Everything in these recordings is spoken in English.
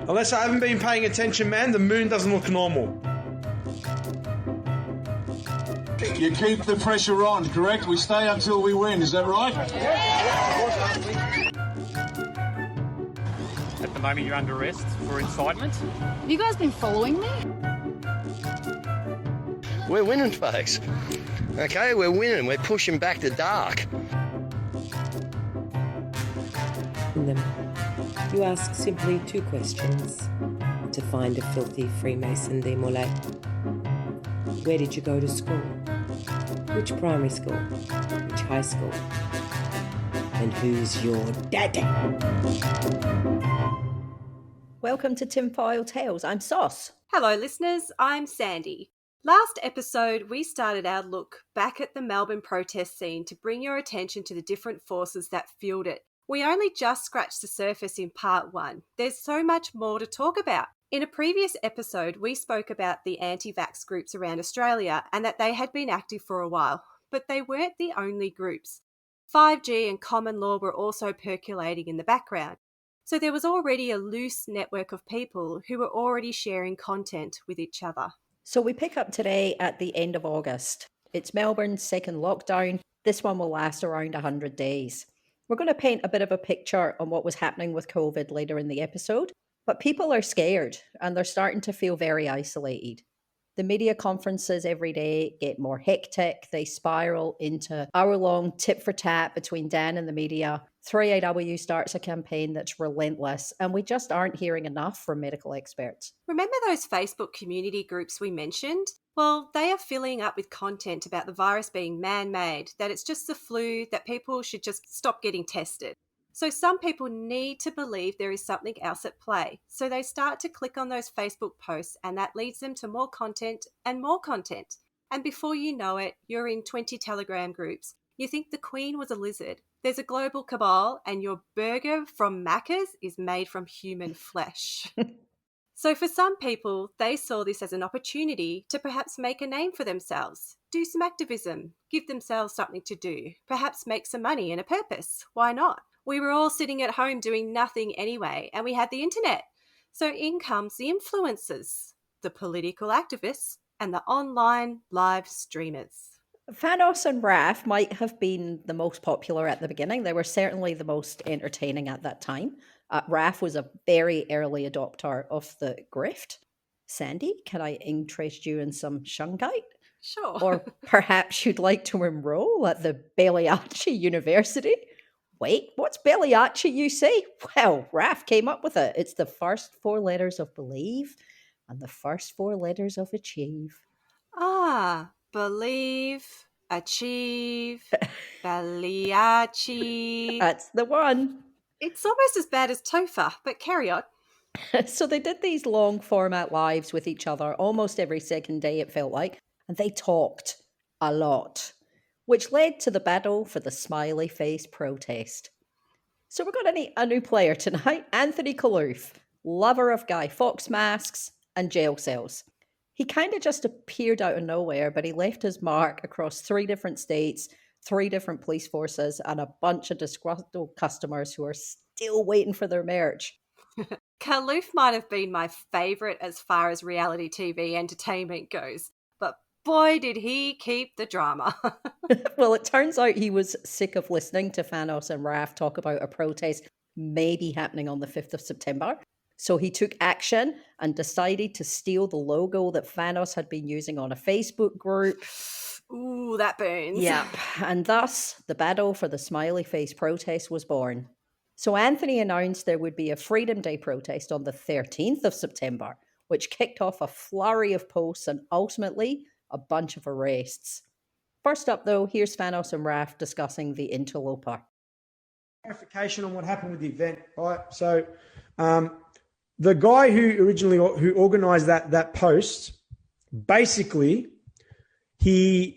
Unless I haven't been paying attention, man, the moon doesn't look normal. You keep the pressure on, correct? We stay until we win, is that right? At the moment, you're under arrest for incitement. Have you guys been following me? We're winning, folks. Okay, we're winning. We're pushing back the dark. You ask simply 2 questions to find a filthy Freemason démolé. Where did you go to school? Which primary school? Which high school? And who's your daddy? Welcome to Tinfoil Tales. I'm Sauce. Hello, listeners. I'm Sandy. Last episode, we started our look back at the Melbourne protest scene to bring your attention to the different forces that fueled it. We only just scratched the surface in part 1. There's so much more to talk about. In a previous episode, we spoke about the anti-vax groups around Australia and that they had been active for a while, but they weren't the only groups. 5G and common law were also percolating in the background. So there was already a loose network of people who were already sharing content with each other. So we pick up today at the end of August. It's Melbourne's second lockdown. This one will last around 100 days. We're going to paint a bit of a picture on what was happening with COVID later in the episode, but people are scared and they're starting to feel very isolated. The media conferences every day get more hectic. They spiral into hour-long tit-for-tat between Dan and the media. 3AW starts a campaign that's relentless, and we just aren't hearing enough from medical experts. Remember those Facebook community groups we mentioned? Well, they are filling up with content about the virus being man-made, that it's just the flu, that people should just stop getting tested. So some people need to believe there is something else at play. So they start to click on those Facebook posts, and that leads them to more content and more content. And before you know it, you're in 20 Telegram groups. You think the Queen was a lizard. There's a global cabal, and your burger from Macca's is made from human flesh. So for some people, they saw this as an opportunity to perhaps make a name for themselves, do some activism, give themselves something to do, perhaps make some money and a purpose. Why not? We were all sitting at home doing nothing anyway, and we had the internet. So in comes the influencers, the political activists, and the online live streamers. Thanos and Raph might have been the most popular at the beginning. They were certainly the most entertaining at that time. Raph was a very early adopter of the grift. Sandy, can I interest you in some shungite? Sure. Or perhaps you'd like to enroll at the Belliachi University? Wait, what's Belliachi, you say? Well, Raph came up with it. It's the first 4 letters of believe and the first 4 letters of achieve. Ah, believe, achieve, Belliachi. That's the one. It's almost as bad as TOFA, but carry on. So they did these long format lives with each other almost every second day, it felt like, and they talked a lot, which led to the battle for the smiley face protest. So we're going to meet a new player tonight, Anthony Kaloof, lover of Guy Fawkes masks and jail cells. He kind of just appeared out of nowhere, but he left his mark across 3 different states, 3 different police forces, and a bunch of disgruntled customers who are still waiting for their merch. Kaloof might have been my favourite as far as reality TV entertainment goes, but boy did he keep the drama. Well, it turns out he was sick of listening to Thanos and Raph talk about a protest maybe happening on the 5th of September. So he took action and decided to steal the logo that Thanos had been using on a Facebook group. Ooh, that burns. Yep. And thus, the battle for the smiley face protest was born. So Anthony announced there would be a Freedom Day protest on the 13th of September, which kicked off a flurry of posts and ultimately a bunch of arrests. First up, though, here's Thanos and Raph discussing the interloper. Clarification on what happened with the event, right? So, the guy who organised that post, basically, he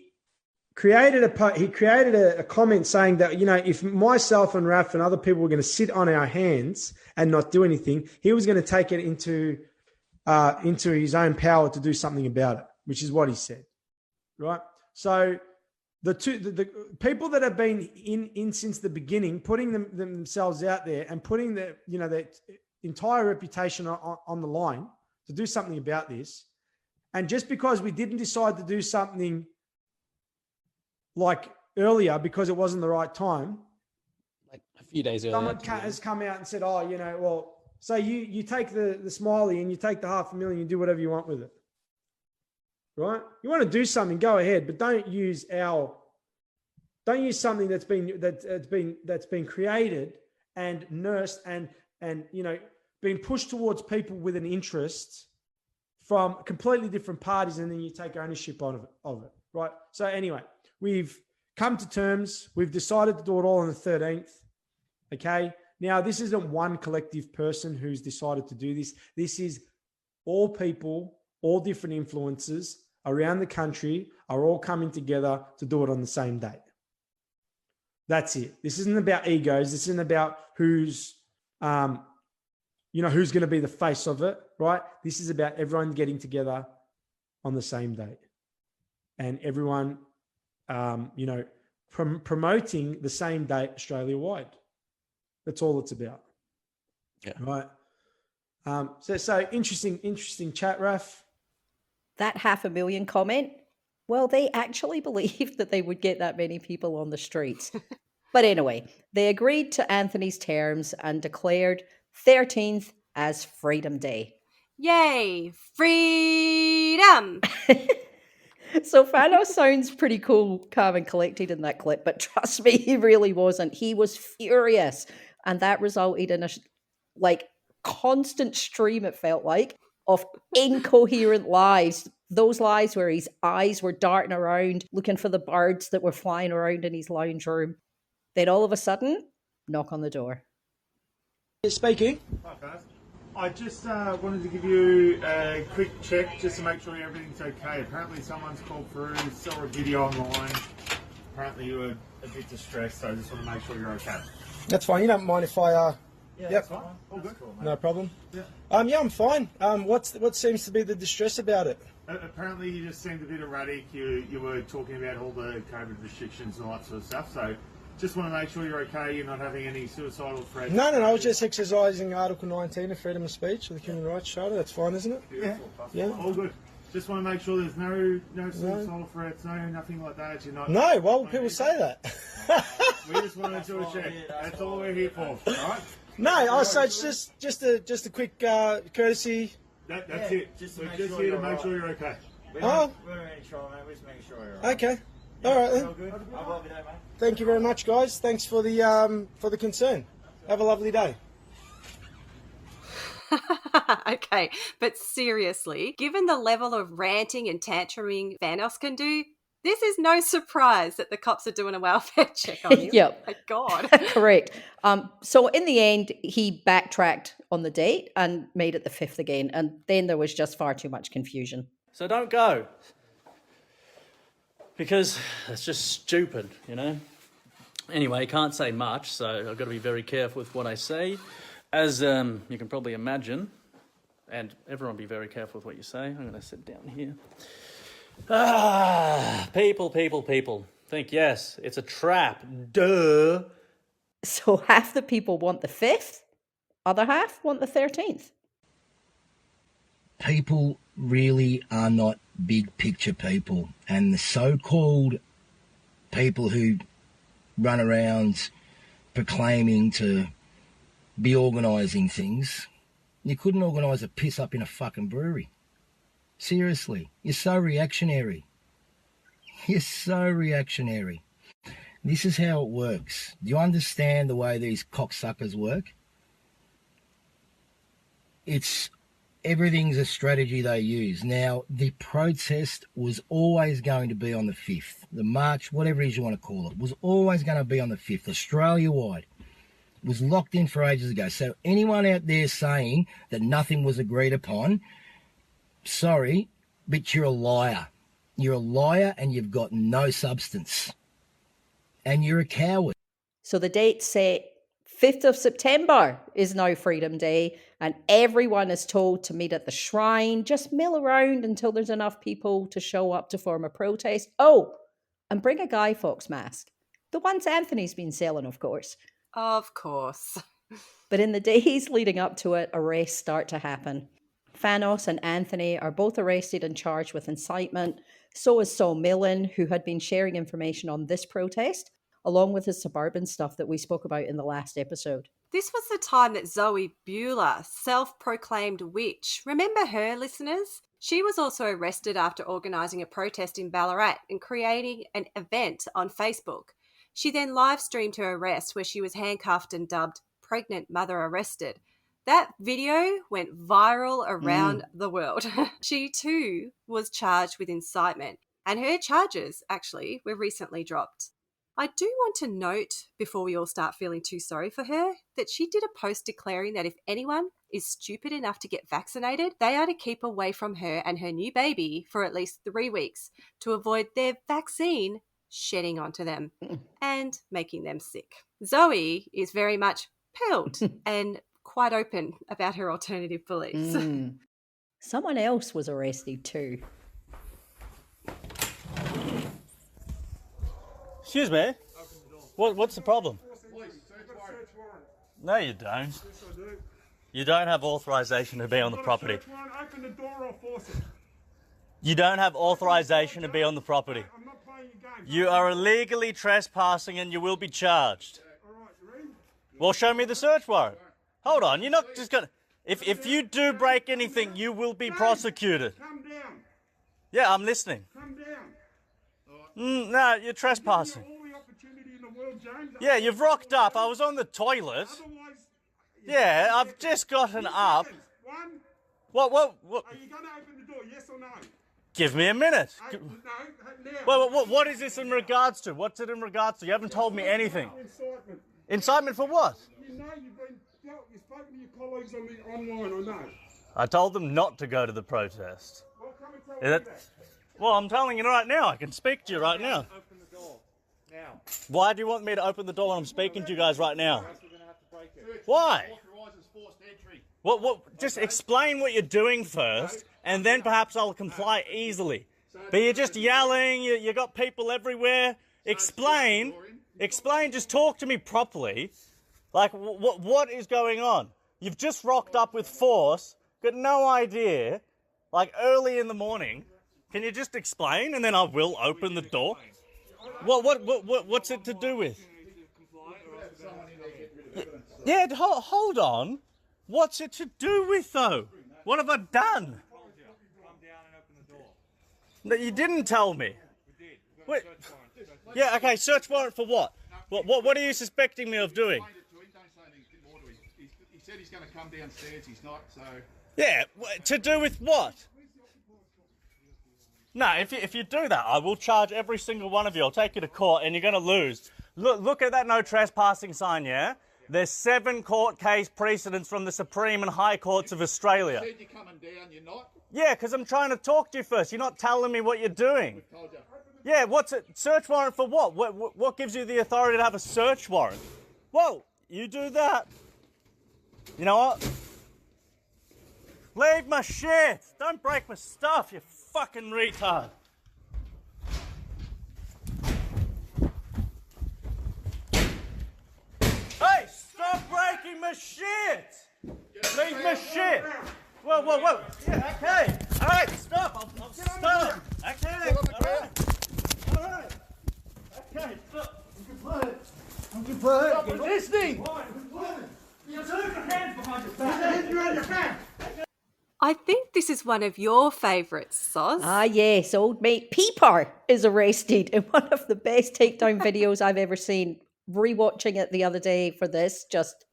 created a comment saying that, you know, if myself and Raph and other people were going to sit on our hands and not do anything, he was going to take it into his own power to do something about it, which is what he said, right? So the people that have been in since the beginning, putting themselves out there and putting entire reputation on the line to do something about this. And just because we didn't decide to do something like earlier because it wasn't the right time, like a few days earlier, someone has come out and said, oh, well, so you take the smiley and you take the $500,000, you do whatever you want with it. Right? You want to do something, go ahead, but don't use something that's been created and nursed and being pushed towards people with an interest from completely different parties, and then you take ownership of it, right? So anyway, we've come to terms. We've decided to do it all on the 13th, okay? Now, this isn't one collective person who's decided to do this. This is all people, all different influences around the country are all coming together to do it on the same day. That's it. This isn't about egos. This isn't about who's going to be the face of it, right? This is about everyone getting together on the same day and everyone, promoting the same day Australia-wide. That's all it's about. Yeah. Right. So interesting chat, Raf. That 500,000 comment, well, they actually believed that they would get that many people on the streets. But anyway, they agreed to Anthony's terms and declared 13th as Freedom Day. Yay! Freedom! So Thanos sounds pretty cool, calm and collected in that clip, but trust me, he really wasn't. He was furious. And that resulted in a constant stream, it felt like, of incoherent lies. Those lies where his eyes were darting around, looking for the birds that were flying around in his lounge room. Then all of a sudden, knock on the door. Speaking. Hi guys. I just wanted to give you a quick check just to make sure everything's okay. Apparently someone's called through, saw a video online. Apparently you were a bit distressed, so I just want to make sure you're okay. That's fine. You don't mind if I... Yeah, yep. that's fine. All good. Cool, no problem. Yeah. I'm fine. What seems to be the distress about it? Apparently you just seemed a bit erratic. You were talking about all the COVID restrictions and all that sort of stuff, so just want to make sure you're okay, you're not having any suicidal threats. No, I was just exercising Article 19 of Freedom of Speech of the Human Rights Charter. That's fine, isn't it? Yeah. All good. Just want to make sure there's no suicidal threats, nothing like that. You're not. No, why would people say that? We just wanted to do a check. That's all we're here for, all right? No, so it's just a quick courtesy. That's it. We're just here to make sure you're okay. We're not in any trouble, mate. We're just making sure you're right. Okay. All right then. All good. Have a lovely day, mate. Thank you very much, guys. Thanks for the concern. Have a lovely day. Okay, but seriously, given the level of ranting and tantruming Thanos can do, this is no surprise that the cops are doing a welfare check on him. Yep. My God. Correct. So in the end, he backtracked on the date and made it the 5th again. And then there was just far too much confusion. So don't go. Because it's just stupid, Anyway, can't say much, so I've got to be very careful with what I say. As you can probably imagine, and everyone be very careful with what you say. I'm going to sit down here. People. Think, yes, it's a trap. Duh. So half the people want the 5th, other half want the 13th. People really are not big picture people, and the so-called people who run around proclaiming to be organising things, you couldn't organise a piss up in a fucking brewery. Seriously, you're so reactionary. You're so reactionary. This is how it works. Do you understand the way these cocksuckers work? Everything's a strategy they use. Now, the protest was always going to be on the 5th. The march, whatever it is you want to call it, was always going to be on the 5th, Australia-wide. It was locked in for ages ago. So anyone out there saying that nothing was agreed upon, sorry, but you're a liar. You're a liar and you've got no substance. And you're a coward. So the date set 5th of September is now Freedom Day, and everyone is told to meet at the shrine, just mill around until there's enough people to show up to form a protest. Oh, and bring a Guy Fawkes mask. The ones Anthony's been selling, of course. Of course. But in the days leading up to it, arrests start to happen. Thanos and Anthony are both arrested and charged with incitement. So is Saul Millen, who had been sharing information on this protest, along with his suburban stuff that we spoke about in the last episode. This was the time that Zoe Bueller, self-proclaimed witch, remember her, listeners? She was also arrested after organising a protest in Ballarat and creating an event on Facebook. She then live-streamed her arrest where she was handcuffed and dubbed Pregnant Mother Arrested. That video went viral around the world. She too was charged with incitement, and her charges actually were recently dropped. I do want to note, before we all start feeling too sorry for her, that she did a post declaring that if anyone is stupid enough to get vaccinated, they are to keep away from her and her new baby for at least 3 weeks to avoid their vaccine shedding onto them and making them sick. Zoe is very much pilled and quite open about her alternative beliefs. Someone else was arrested too. Excuse me? What's the problem? No, you don't. You don't have authorization to be on the property. Open the door or force it. You don't have authorization to be on the property. I'm not playing your game. You are illegally trespassing and you will be charged. Well, show me the search warrant. Hold on, you're not just going to... If you do break anything, you will be prosecuted. Come down. Yeah, I'm listening. Come down. No, you're trespassing. All the opportunity in the world, James. Yeah, you've rocked up. I was on the toilet. Otherwise, Yeah, I've just gotten up. one, What? are you going to open the door, yes or no? Give me a minute. No, now. What is this in regards to? What's it in regards to? You haven't told me anything. Incitement. Incitement for what? You know you've spoken to your colleagues on the online, I know. I told them not to go to the protest. Well, come and tell Is me that- that. Well, I'm telling you right now. I can speak to you right now. Open the door. Now. Why do you want me to open the door when I'm speaking to you guys right now? We're going to have to break it. Why? Authorises forced entry. Just explain what you're doing first, and then perhaps I'll comply easily. But you're just yelling, you got people everywhere. Explain, just talk to me properly. Like, what is going on? You've just rocked up with force, got no idea, like early in the morning. Can you just explain, and then I will open the door? What's it to do with? Yeah, hold on. What's it to do with, though? What have I done? Come down and open the door. No, you didn't tell me. We did. Wait. Yeah, okay, search warrant for what? What are you suspecting me of doing? He said he's going to come downstairs. He's not, so... Yeah, to do with what? No, if you do that, I will charge every single one of you. I'll take you to court and you're going to lose. Look at that no trespassing sign, yeah? There's 7 court case precedents from the Supreme and High Courts of Australia. You said you're coming down, you're not? Yeah, because I'm trying to talk to you first. You're not telling me what you're doing. Told you. Yeah, what's it? Search warrant for what? What gives you the authority to have a search warrant? Whoa, you do that. You know what? Leave my shit. Don't break my stuff, you fucking retard. Hey, stop breaking my shit. Leave my shit. Whoa. Yeah, okay. All right, stop. I'll stop. Okay. All right. Okay, stop. I'm compliant. Stop resisting. You're turning your hands behind your back. Behind your back. I think this is one of your favourites, Soz. Ah, yes, old mate Peeper is arrested in one of the best takedown videos I've ever seen. Rewatching it the other day for this just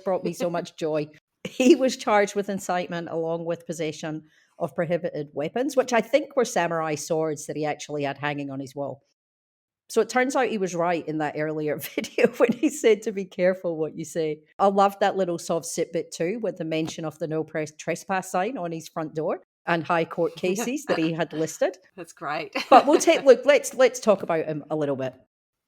brought me so much joy. He was charged with incitement along with possession of prohibited weapons, which I think were samurai swords that he actually had hanging on his wall. So it turns out he was right in that earlier video when he said to be careful what you say. I loved that little soft sit bit too, with the mention of the no trespass sign on his front door and high court cases that he had listed. That's great. But let's talk about him a little bit.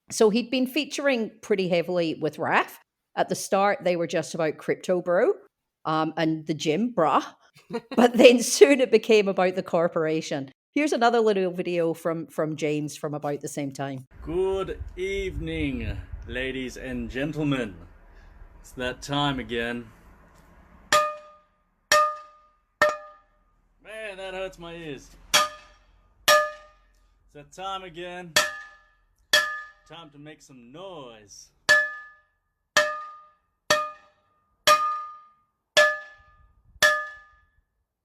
So he'd been featuring pretty heavily with Raph. At the start, they were just about crypto bro and the gym brah. But then soon it became about the corporation. Here's another little video from James from about the same time. Good evening, ladies and gentlemen. It's that time again. Man, that hurts my ears. It's that time again. Time to make some noise.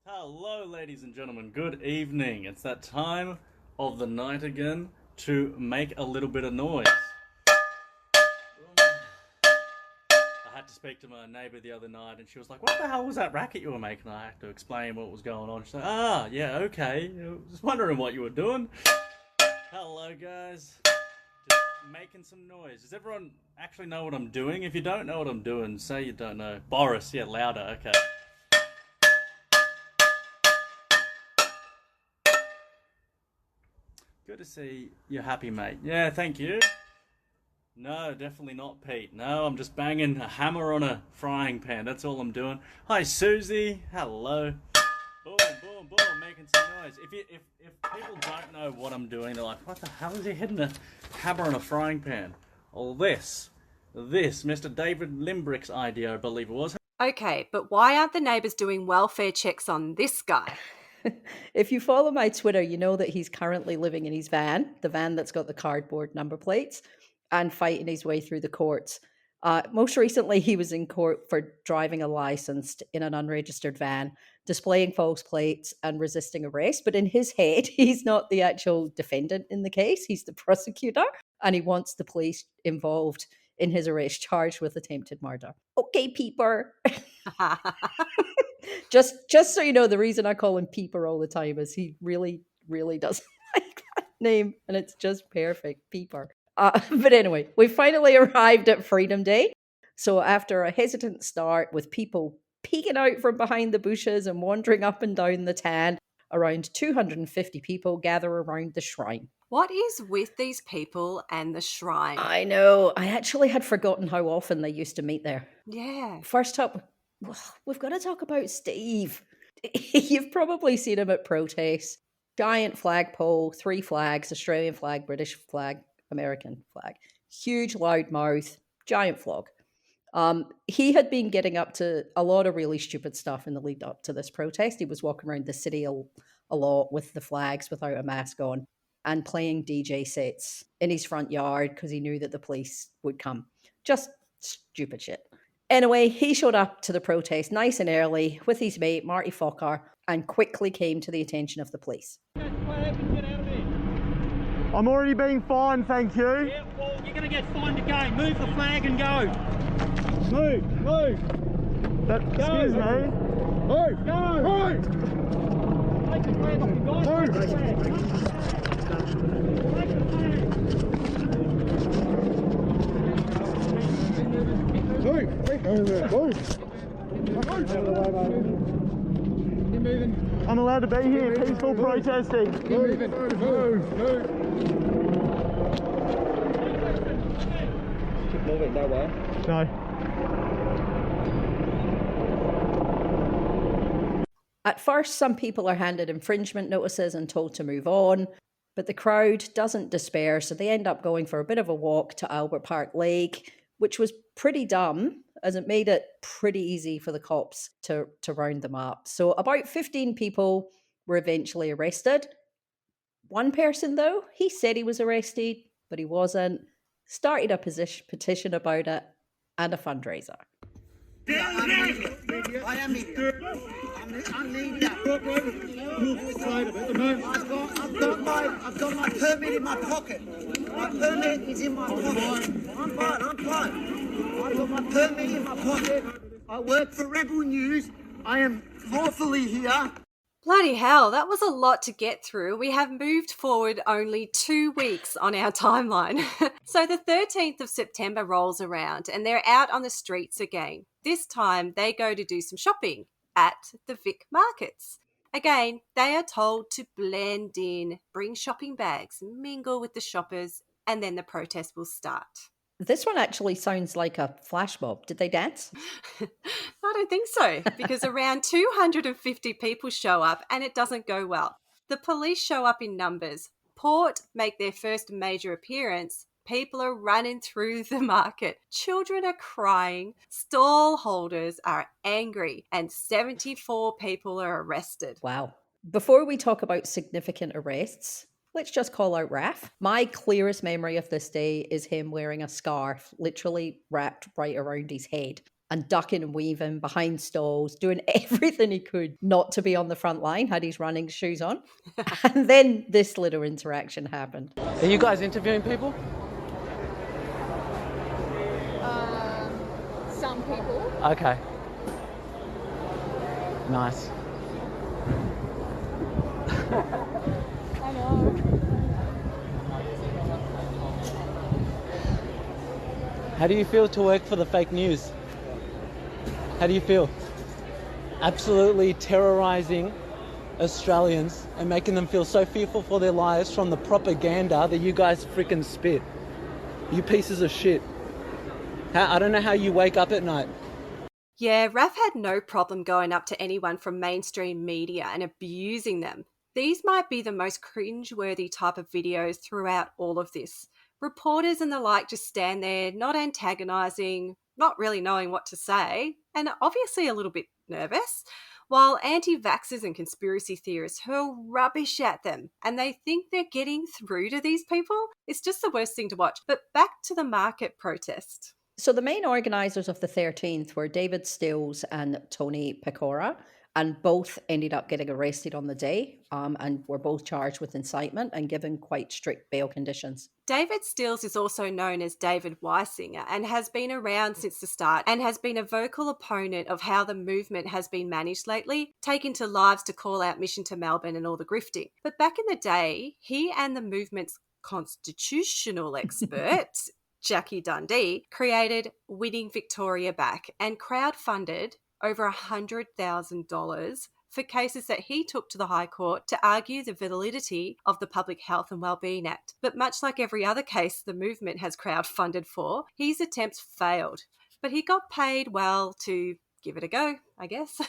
Hello, ladies and gentlemen. Good evening. It's that time of the night again to make a little bit of noise. I had to speak to my neighbour the other night and she was like, what the hell was that racket you were making? I had to explain what was going on. She's like, yeah, okay. I was just wondering what you were doing. Hello, guys. Just making some noise. Does everyone actually know what I'm doing? If you don't know what I'm doing, say you don't know. Boris, yeah, louder, okay. Good to see you're happy, mate. Yeah, thank you. No, definitely not Pete. No, I'm just banging a hammer on a frying pan. That's all I'm doing. Hi, Susie. Hello. Boom, boom, boom, making some noise. If people don't know what I'm doing, they're like, what the hell is he hitting a hammer on a frying pan? Well, this, Mr. David Limbrick's idea, I believe it was. Okay, but why aren't the neighbours doing welfare checks on this guy? If you follow my Twitter, you know that he's currently living in his van, the van that's got the cardboard number plates, and fighting his way through the courts. Most recently, he was in court for driving a licensed in an unregistered van, displaying false plates and resisting arrest. But in his head, he's not the actual defendant in the case. He's the prosecutor, and he wants the police involved in his arrest, charged with attempted murder. Okay, Peeper. Just so you know, the reason I call him Peeper all the time is he really, really doesn't like that name, and it's just perfect, Peeper. But anyway, we finally arrived at Freedom Day. So after a hesitant start with people peeking out from behind the bushes and wandering up and down the tan, around 250 people gather around the shrine. What is with these people and the shrine? I know. I actually had forgotten how often they used to meet there. Yeah. First up, we've got to talk about Steve. You've probably seen him at protests. Giant flagpole, 3 flags, Australian flag, British flag, American flag. Huge loud mouth, giant flog. He had been getting up to a lot of really stupid stuff in the lead up to this protest. He was walking around the city a lot with the flags without a mask on and playing DJ sets in his front yard because he knew that the police would come. Just stupid shit. Anyway, he showed up to the protest nice and early with his mate, Marty Fokker, and quickly came to the attention of the police. I'm already being fined, thank you. Yeah, well, you're going to get fined again. Move the flag and go. Move. Excuse me. Move. Go. Move. Take the flag off, you guys. Move. Take the flag. Take the flag. I'm allowed to be here, peaceful protesting. Move. Keep moving that way. No. At first, some people are handed infringement notices and told to move on, but the crowd doesn't despair, so they end up going for a bit of a walk to Albert Park Lake, which was pretty dumb, as it made it pretty easy for the cops to round them up. So about 15 people were eventually arrested. One person, though, he said he was arrested, but he wasn't. Started a petition about it and a fundraiser. I am media. I'm media. I've got my permit in my pocket. My permit is in my pocket. I'm fine. I've got my permit in my pocket. I work for Rebel News. I am lawfully here. Bloody hell, that was a lot to get through. We have moved forward only 2 weeks on our timeline. So the 13th of September rolls around and they're out on the streets again. This time they go to do some shopping at the Vic markets. Again, they are told to blend in, bring shopping bags, mingle with the shoppers, and then the protest will start. This one actually sounds like a flash mob. Did they dance? I don't think so, because around 250 people show up and it doesn't go well. The police show up in numbers. Port make their first major appearance. People are running through the market. Children are crying. Stall holders are angry. And 74 people are arrested. Wow. Before we talk about significant arrests, let's just call out Raf. My clearest memory of this day is him wearing a scarf literally wrapped right around his head and ducking and weaving behind stalls, doing everything he could not to be on the front line, had his running shoes on. And then this little interaction happened. Are you guys interviewing people? Some people. Okay. Nice. I know. How do you feel to work for the fake news? How do you feel? Absolutely terrorizing Australians and making them feel so fearful for their lives from the propaganda that you guys freaking spit. You pieces of shit. I don't know how you wake up at night. Yeah, Raf had no problem going up to anyone from mainstream media and abusing them. These might be the most cringe-worthy type of videos throughout all of this. Reporters and the like just stand there, not antagonising, not really knowing what to say, and obviously a little bit nervous, while anti-vaxxers and conspiracy theorists hurl rubbish at them, and they think they're getting through to these people. It's just the worst thing to watch. But back to the market protest. So the main organisers of the 13th were David Stills and Tony Pecora, and both ended up getting arrested on the day and were both charged with incitement and given quite strict bail conditions. David Stills is also known as David Weisinger and has been around since the start and has been a vocal opponent of how the movement has been managed lately, taken to lives to call out Mission to Melbourne and all the grifting. But back in the day, he and the movement's constitutional expert, Jackie Dundee, created Winning Victoria Back and crowdfunded over $100,000 for cases that he took to the High Court to argue the validity of the Public Health and Wellbeing Act. But much like every other case the movement has crowdfunded for, his attempts failed. But he got paid well to give it a go, I guess.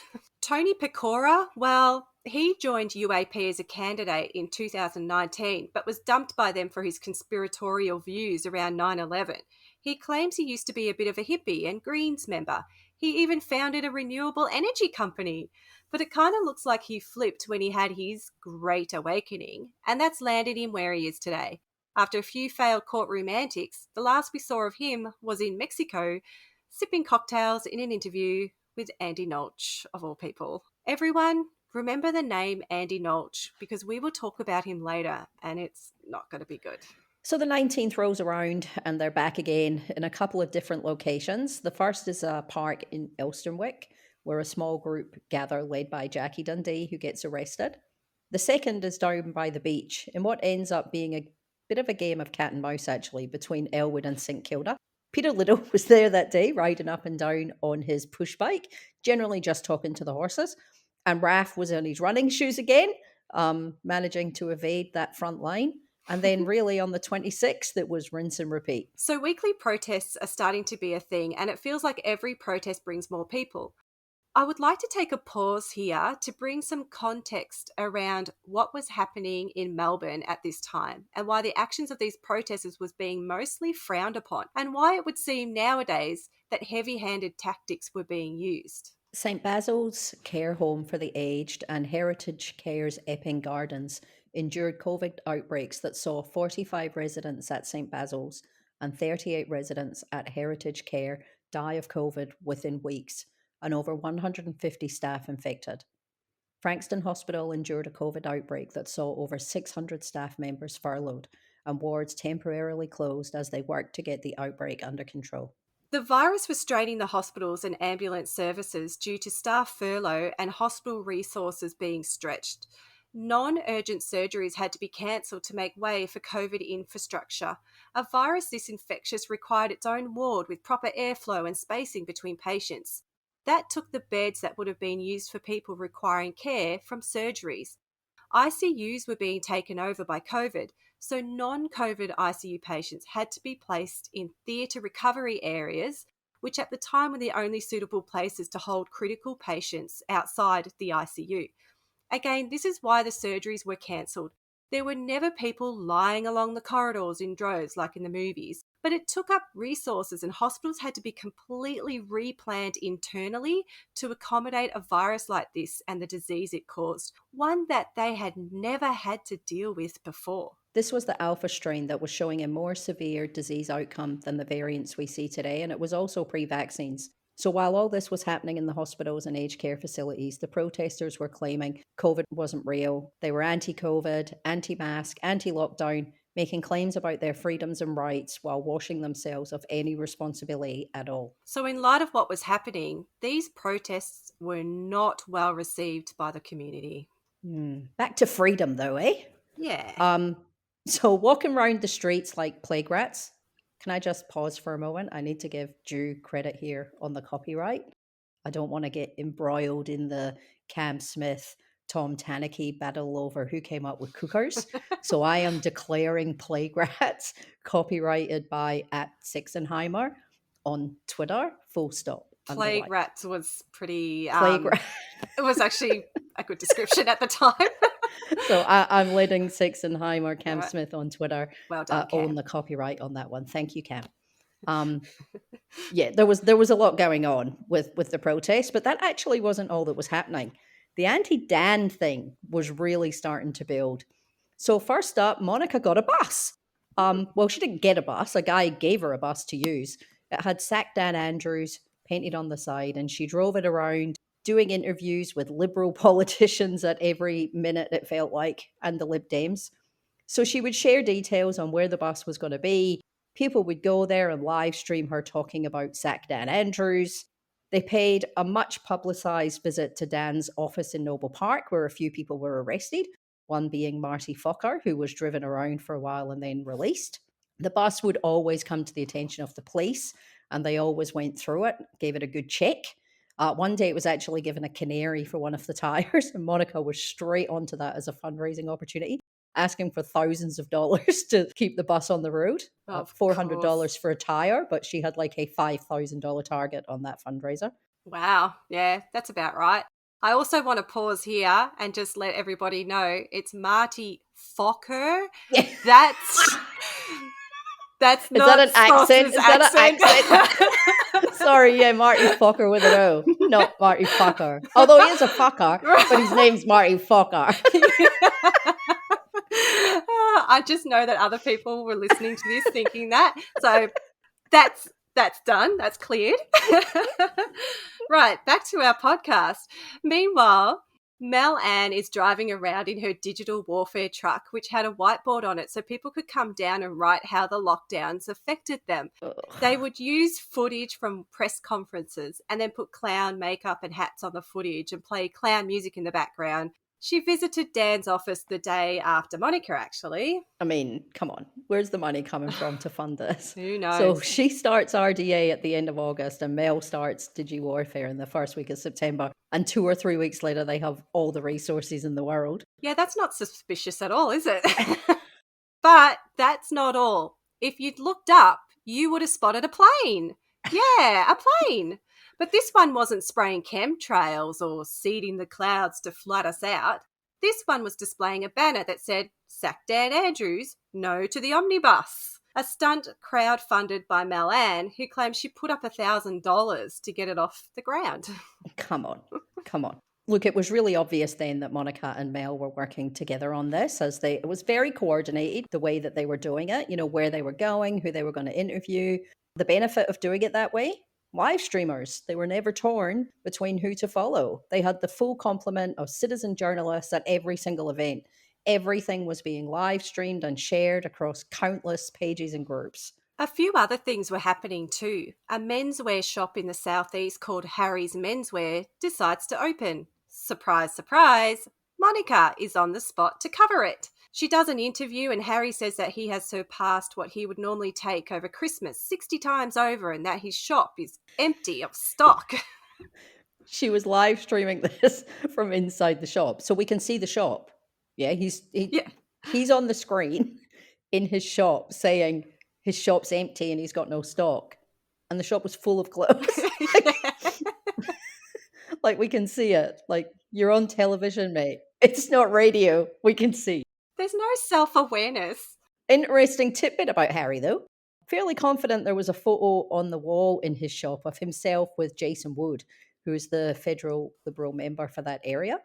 Tony Pecora, well, he joined UAP as a candidate in 2019, but was dumped by them for his conspiratorial views around 9/11. He claims he used to be a bit of a hippie and Greens member. He even founded a renewable energy company. But it kind of looks like he flipped when he had his great awakening, and that's landed him where he is today. After a few failed courtroom antics, the last we saw of him was in Mexico, sipping cocktails in an interview with Andy Nolch, of all people. Everyone, remember the name Andy Nolch, because we will talk about him later, and it's not going to be good. So the 19th rolls around and they're back again in a couple of different locations. The first is a park in Elsternwick, where a small group gather led by Jackie Dundee, who gets arrested. The second is down by the beach in what ends up being a bit of a game of cat and mouse, actually, between Elwood and St Kilda. Peter Little was there that day, riding up and down on his push bike, generally just talking to the horses. And Raf was on his running shoes again, managing to evade that front line. And then really on the 26th, it was rinse and repeat. So weekly protests are starting to be a thing, and it feels like every protest brings more people. I would like to take a pause here to bring some context around what was happening in Melbourne at this time and why the actions of these protesters was being mostly frowned upon, and why it would seem nowadays that heavy-handed tactics were being used. St Basil's Care Home for the Aged and Heritage Care's Epping Gardens endured COVID outbreaks that saw 45 residents at St Basil's and 38 residents at Heritage Care die of COVID within weeks, and over 150 staff infected. Frankston Hospital endured a COVID outbreak that saw over 600 staff members furloughed and wards temporarily closed as they worked to get the outbreak under control. The virus was straining the hospitals and ambulance services due to staff furlough and hospital resources being stretched. Non-urgent surgeries had to be cancelled to make way for COVID infrastructure. A virus this infectious required its own ward with proper airflow and spacing between patients. That took the beds that would have been used for people requiring care from surgeries. ICUs were being taken over by COVID, so non-COVID ICU patients had to be placed in theatre recovery areas, which at the time were the only suitable places to hold critical patients outside the ICU. Again, this is why the surgeries were cancelled. There were never people lying along the corridors in droves like in the movies, but it took up resources and hospitals had to be completely replanned internally to accommodate a virus like this and the disease it caused, one that they had never had to deal with before. This was the alpha strain that was showing a more severe disease outcome than the variants we see today, and it was also pre-vaccines. So while all this was happening in the hospitals and aged care facilities, the protesters were claiming COVID wasn't real. They were anti-COVID, anti-mask, anti-lockdown, making claims about their freedoms and rights while washing themselves of any responsibility at all. So in light of what was happening, these protests were not well received by the community. Back to freedom though, eh? Yeah. So walking around the streets like plague rats. Can I just pause for a moment? I need to give due credit here on the copyright. I don't want to get embroiled in the Cam Smith, Tom Tanaki battle over who came up with cookers. So I am declaring Plague Rats copyrighted by @Sixenheimer on Twitter, full stop. Plague Rats was pretty... Plague Rat. It was actually a good description at the time. So I'm letting Sixenheimer, Cam Smith on Twitter well done, Cam. own the copyright on that one. Thank you, Cam. Yeah, there was a lot going on with the protest, but that actually wasn't all that was happening. The anti-Dan thing was really starting to build. So first up, Monica got a bus. Well, she didn't get a bus. A guy gave her a bus to use. It had Sack Dan Andrews painted on the side, and she drove it around doing interviews with Liberal politicians at every minute, it felt like, and the Lib Dems. So she would share details on where the bus was going to be. People would go there and live stream her talking about Sack Dan Andrews. They paid a much publicised visit to Dan's office in Noble Park, where a few people were arrested, one being Marty Fokker, who was driven around for a while and then released. The bus would always come to the attention of the police, and they always went through it, gave it a good check. One day it was actually given a canary for one of the tyres, and Monica was straight onto that as a fundraising opportunity, asking for thousands of dollars to keep the bus on the road. $400 for a tyre, but she had like a $5,000 target on that fundraiser. Wow. Yeah, that's about right. I also want to pause here and just let everybody know it's Marty Fokker. That's not an accent? Is that an accent? Sorry, yeah, Marty Fokker with an O, not Marty Fokker. Although he is a fucker, but his name's Marty Fokker. I just know that other people were listening to this thinking that. So that's done. That's cleared. Right, back to our podcast. Meanwhile, Mel Ann is driving around in her digital warfare truck, which had a whiteboard on it so people could come down and write how the lockdowns affected them. They would use footage from press conferences and then put clown makeup and hats on the footage and play clown music in the background. She visited Dan's office the day after Monica, actually. I mean, come on. Where's the money coming from to fund this? Who knows? So she starts RDA at the end of August and Mel starts DigiWarfare in the first week of September. And 2 or 3 weeks later, they have all the resources in the world. Yeah, that's not suspicious at all, is it? But that's not all. If you'd looked up, you would have spotted a plane. Yeah, a plane. But this one wasn't spraying chemtrails or seeding the clouds to flood us out. This one was displaying a banner that said, "Sack Dan Andrews, no to the omnibus." A stunt crowd-funded by Mel Ann, who claims she put up $1,000 to get it off the ground. Come on. Look, it was really obvious then that Monica and Mel were working together on this, as it was very coordinated, the way that they were doing it, where they were going, who they were going to interview. The benefit of doing it that way? Live streamers. They were never torn between who to follow. They had the full complement of citizen journalists at every single event. Everything was being live streamed and shared across countless pages and groups. A few other things were happening too. A menswear shop in the southeast called Harry's Menswear decides to open. Surprise, surprise, Monica is on the spot to cover it. She does an interview and Harry says that he has surpassed what he would normally take over Christmas 60 times over and that his shop is empty of stock. She was live streaming this from inside the shop, so we can see the shop. Yeah, he's on the screen in his shop saying his shop's empty and he's got no stock. And the shop was full of clothes. Like we can see it. Like, you're on television, mate. It's not radio. We can see. There's no self-awareness. Interesting tidbit about Harry, though. Fairly confident there was a photo on the wall in his shop of himself with Jason Wood, who's the federal Liberal member for that area,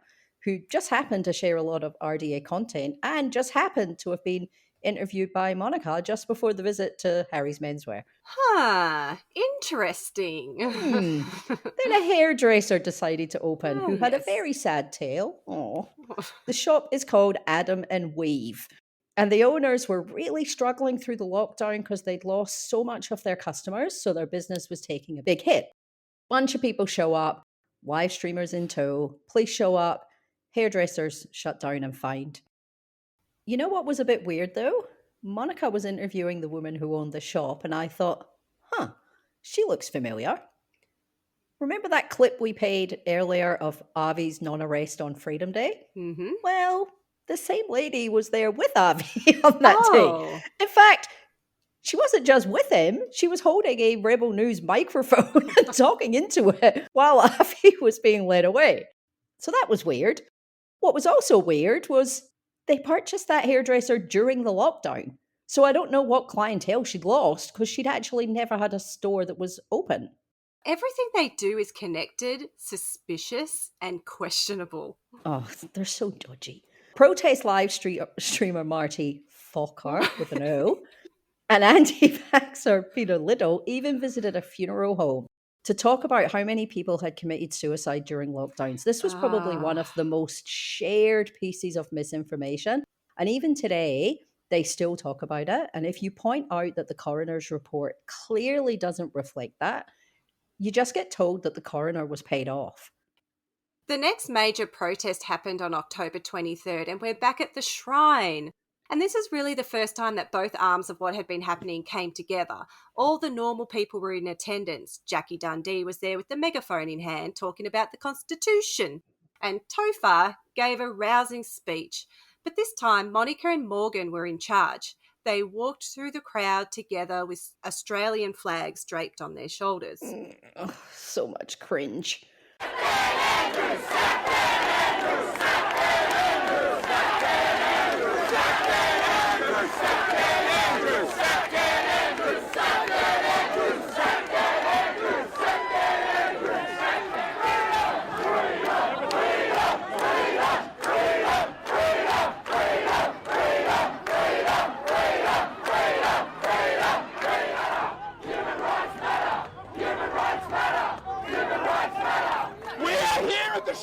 who just happened to share a lot of RDA content and just happened to have been interviewed by Monica just before the visit to Harry's Menswear. Huh, interesting. Then a hairdresser decided to open who had a yes. very sad tale. Aww. The shop is called Adam and Weave. And the owners were really struggling through the lockdown because they'd lost so much of their customers, so their business was taking a big hit. Bunch of people show up, live streamers in tow, police show up, hairdressers shut down and fined. You know what was a bit weird though? Monica was interviewing the woman who owned the shop, and I thought, she looks familiar. Remember that clip we played earlier of Avi's non-arrest on Freedom Day? Mm-hmm. Well, the same lady was there with Avi on that day. In fact, she wasn't just with him, she was holding a Rebel News microphone and talking into it while Avi was being led away. So that was weird. What was also weird was they purchased that hairdresser during the lockdown. So I don't know what clientele she'd lost because she'd actually never had a store that was open. Everything they do is connected, suspicious, and questionable. Oh, they're so dodgy. Protest live streamer Marty Fokker with an O and anti-vaxxer Peter Little even visited a funeral home to talk about how many people had committed suicide during lockdowns. This was probably one of the most shared pieces of misinformation. And even today, they still talk about it. And if you point out that the coroner's report clearly doesn't reflect that, you just get told that the coroner was paid off. The next major protest happened on October 23rd, and we're back at the Shrine. And this is really the first time that both arms of what had been happening came together. All the normal people were in attendance. Jackie Dundee was there with the megaphone in hand talking about the Constitution. And Topher gave a rousing speech. But this time, Monica and Morgan were in charge. They walked through the crowd together with Australian flags draped on their shoulders. So much cringe.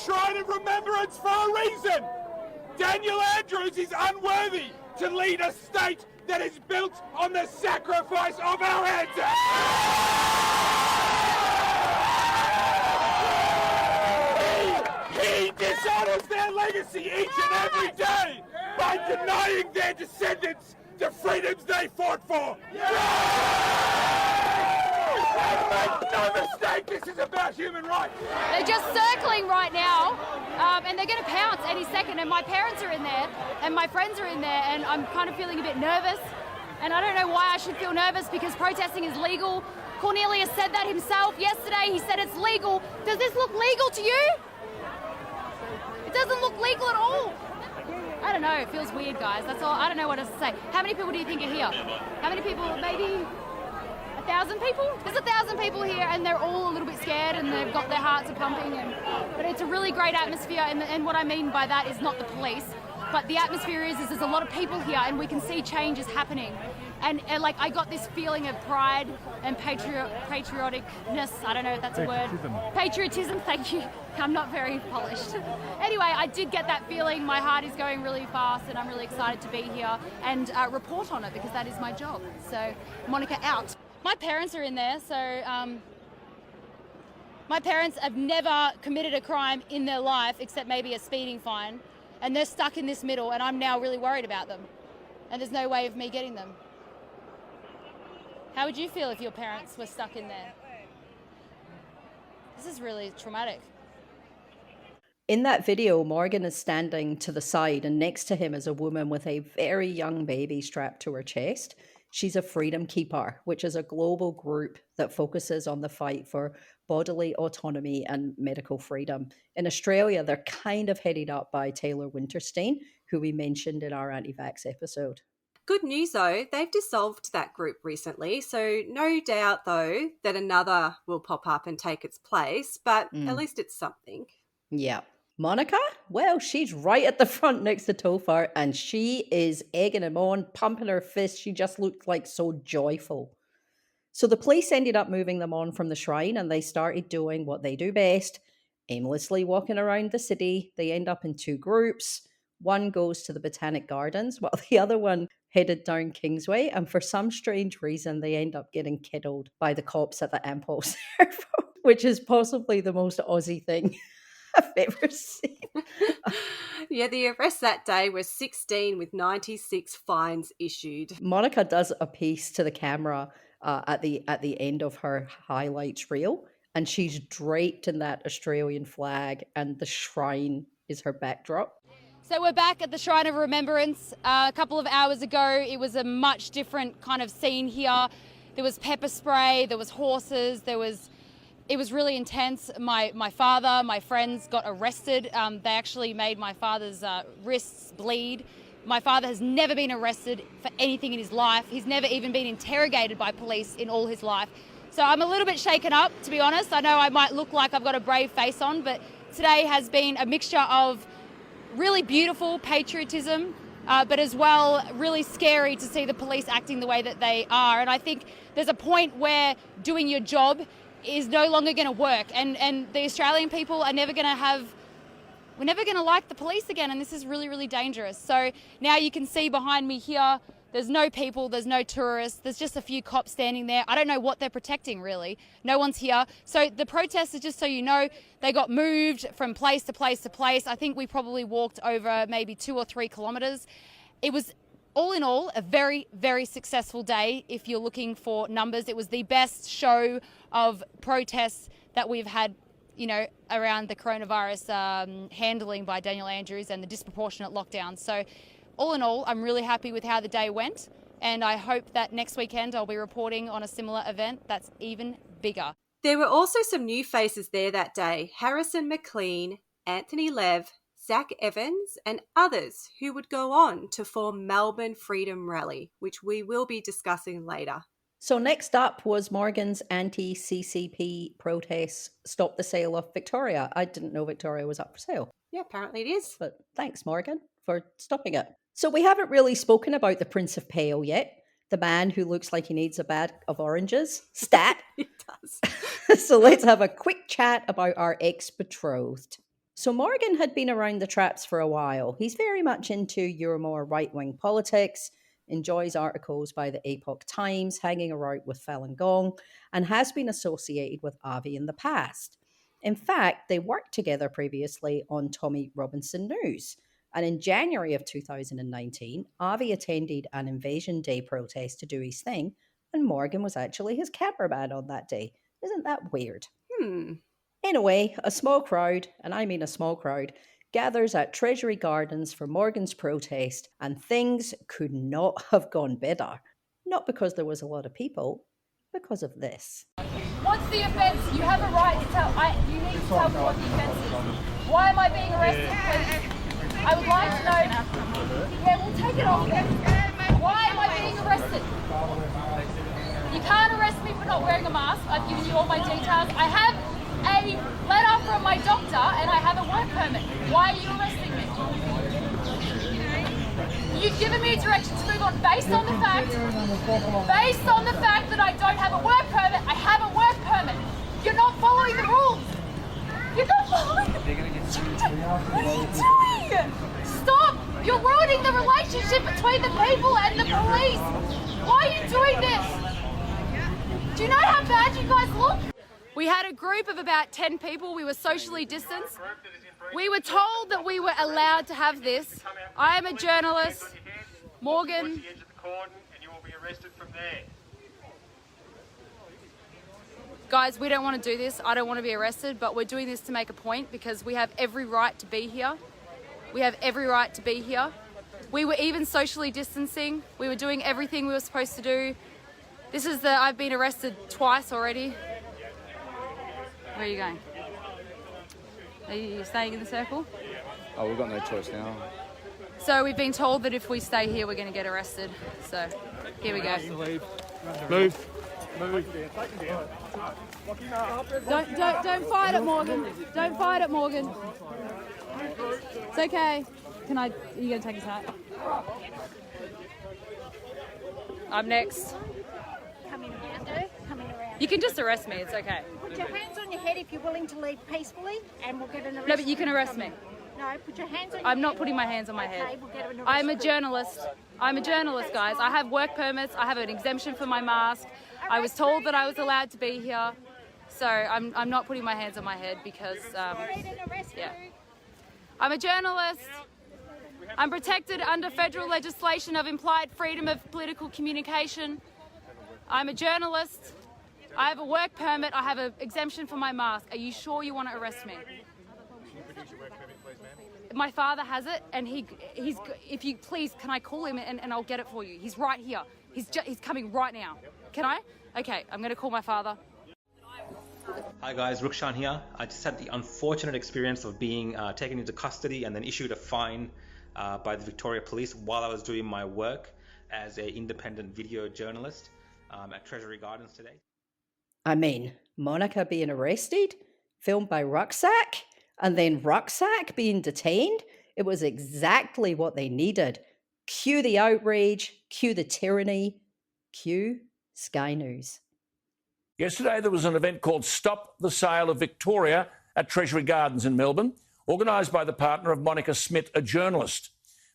Shrine of Remembrance for a reason. Daniel Andrews is unworthy to lead a state that is built on the sacrifice of our ancestors. He dishonors their legacy each and every day by denying their descendants the freedoms they fought for. Make no mistake, this is about human rights. They're just circling right now, and they're going to pounce any second. And my parents are in there, and my friends are in there, and I'm kind of feeling a bit nervous. And I don't know why I should feel nervous because protesting is legal. Cornelius said that himself yesterday. He said it's legal. Does this look legal to you? It doesn't look legal at all. I don't know. It feels weird, guys. That's all. I don't know what else to say. How many people do you think are here? How many people? Maybe 1,000 people? There's 1,000 people here and they're all a little bit scared and they've got their hearts are pumping. But it's a really great atmosphere and what I mean by that is not the police, but the atmosphere is there's a lot of people here and we can see changes happening. And like I got this feeling of pride and patrioticness. I don't know if that's a word. Patriotism, thank you. I'm not very polished. Anyway, I did get that feeling. My heart is going really fast and I'm really excited to be here and report on it because that is my job. So, Monica out. My parents are in there, so my parents have never committed a crime in their life except maybe a speeding fine, and they're stuck in this middle, and I'm now really worried about them, and there's no way of me getting them. How would you feel if your parents were stuck in there? This is really traumatic. In that video, Morgan is standing to the side, and next to him is a woman with a very young baby strapped to her chest. She's a Freedom Keeper, which is a global group that focuses on the fight for bodily autonomy and medical freedom. In Australia, they're kind of headed up by Taylor Winterstein, who we mentioned in our anti-vax episode. Good news though, they've dissolved that group recently, so no doubt though that another will pop up and take its place, but at least it's something. Yeah. Monica? Well, she's right at the front next to Tofar, and she is egging him on, pumping her fist. She just looked like so joyful. So the police ended up moving them on from the shrine, and they started doing what they do best, aimlessly walking around the city. They end up in 2 groups. One goes to the Botanic Gardens, while the other one headed down Kingsway, and for some strange reason, they end up getting kidled by the cops at the Ampol Servo, which is possibly the most Aussie thing I've ever seen. Yeah, the arrests that day were 16 with 96 fines issued. Monica does a piece to the camera at the end of her highlights reel, and she's draped in that Australian flag, and the shrine is her backdrop. So we're back at the Shrine of Remembrance. A couple of hours ago, it was a much different kind of scene here. There was pepper spray, there was horses, it was really intense. My father, my friends got arrested. They actually made my father's wrists bleed. My father has never been arrested for anything in his life. He's never even been interrogated by police in all his life. So I'm a little bit shaken up, to be honest. I know I might look like I've got a brave face on, but today has been a mixture of really beautiful patriotism, but as well really scary to see the police acting the way that they are. And I think there's a point where doing your job is no longer going to work, and the Australian people are never going to like the police again, and this is really, really dangerous. So now you can see behind me here, there's no people, there's no tourists, there's just a few cops standing there. I don't know what they're protecting, really. No one's here. So the protesters, just so you know, they got moved from place to place to place. I think we probably walked over maybe 2 or 3 kilometres. It was, all in all, a very, very successful day if you're looking for numbers. It was the best show of protests that we've had, you know, around the coronavirus handling by Daniel Andrews and the disproportionate lockdown. So all in all, I'm really happy with how the day went, and I hope that next weekend I'll be reporting on a similar event that's even bigger. There were also some new faces there that day. Harrison McLean, Anthony Lev, Zach Evans and others who would go on to form Melbourne Freedom Rally, which we will be discussing later. So next up was Morgan's anti-CCP protests Stop the Sale of Victoria. I didn't know Victoria was up for sale. Yeah, apparently it is. But thanks, Morgan, for stopping it. So we haven't really spoken about the Prince of Pale yet, the man who looks like he needs a bag of oranges. Stat. He does. So let's have a quick chat about our ex-betrothed. So Morgan had been around the traps for a while. He's very much into your more right-wing politics, enjoys articles by the Epoch Times, hanging around with Falun Gong, and has been associated with Avi in the past. In fact, they worked together previously on Tommy Robinson News. And in January of 2019, Avi attended an Invasion Day protest to do his thing, and Morgan was actually his cameraman on that day. Isn't that weird? Anyway, a small crowd, and I mean a small crowd, gathers at Treasury Gardens for Morgan's protest, and things could not have gone better. Not because there was a lot of people, because of this. What's the offence? You have a right to tell. You need to tell me what the offence is. Why am I being arrested, please? I would like to know. Yeah, we'll take it off then. Why am I being arrested? You can't arrest me for not wearing a mask. I've given you all my details. I have a letter from my doctor and I have a work permit. Why are you arresting me? You've given me a direction to move on based on the fact that I don't have a work permit. I have a work permit. You're not following the rules. You're not following the rules. What are you doing? Stop! You're ruining the relationship between the people and the police. Why are you doing this? Do you know how bad you guys look? We had a group of about 10 people. We were socially distanced. We were told that we were allowed to have this. I am a journalist. Morgan. Guys, we don't want to do this. I don't want to be arrested, but we're doing this to make a point because we have every right to be here. We have every right to be here. We were even socially distancing. We were doing everything we were supposed to do. I've been arrested twice already. Where are you going? Are you staying in the circle? Oh, we've got no choice now. So we've been told that if we stay here, we're going to get arrested. So here we go. Move. Don't fight it, Morgan. Don't fight it, Morgan. It's okay. Are you going to take his hat? I'm next. Coming around, though. Coming around. You can just arrest me. It's okay. Put your hands on your head if you're willing to leave peacefully, and we'll get an arrest. No, but you can arrest me. No, put your hands on your I'm head. not putting my hands on my head. Okay, we'll get an arrest. I'm a journalist. I'm a journalist, guys. I have work permits. I have an exemption for my mask. I was told that I was allowed to be here. So I'm not putting my hands on my head because, yeah. I'm a journalist. I'm protected under federal legislation of implied freedom of political communication. I'm a journalist. I have a work permit. I have an exemption for my mask. Are you sure you want to arrest me? My father has it, and he's. If you please, can I call him and I'll get it for you? He's right here. He's coming right now. Can I? Okay, I'm going to call my father. Hi guys, Rukshan here. I just had the unfortunate experience of being taken into custody and then issued a fine by the Victoria Police while I was doing my work as an independent video journalist at Treasury Gardens today. I mean, Monica being arrested, filmed by Rucksack, and then Rucksack being detained. It was exactly what they needed. Cue the outrage, cue the tyranny, cue Sky News. Yesterday there was an event called Stop the Sale of Victoria at Treasury Gardens in Melbourne, organised by the partner of Monica Smith, a journalist.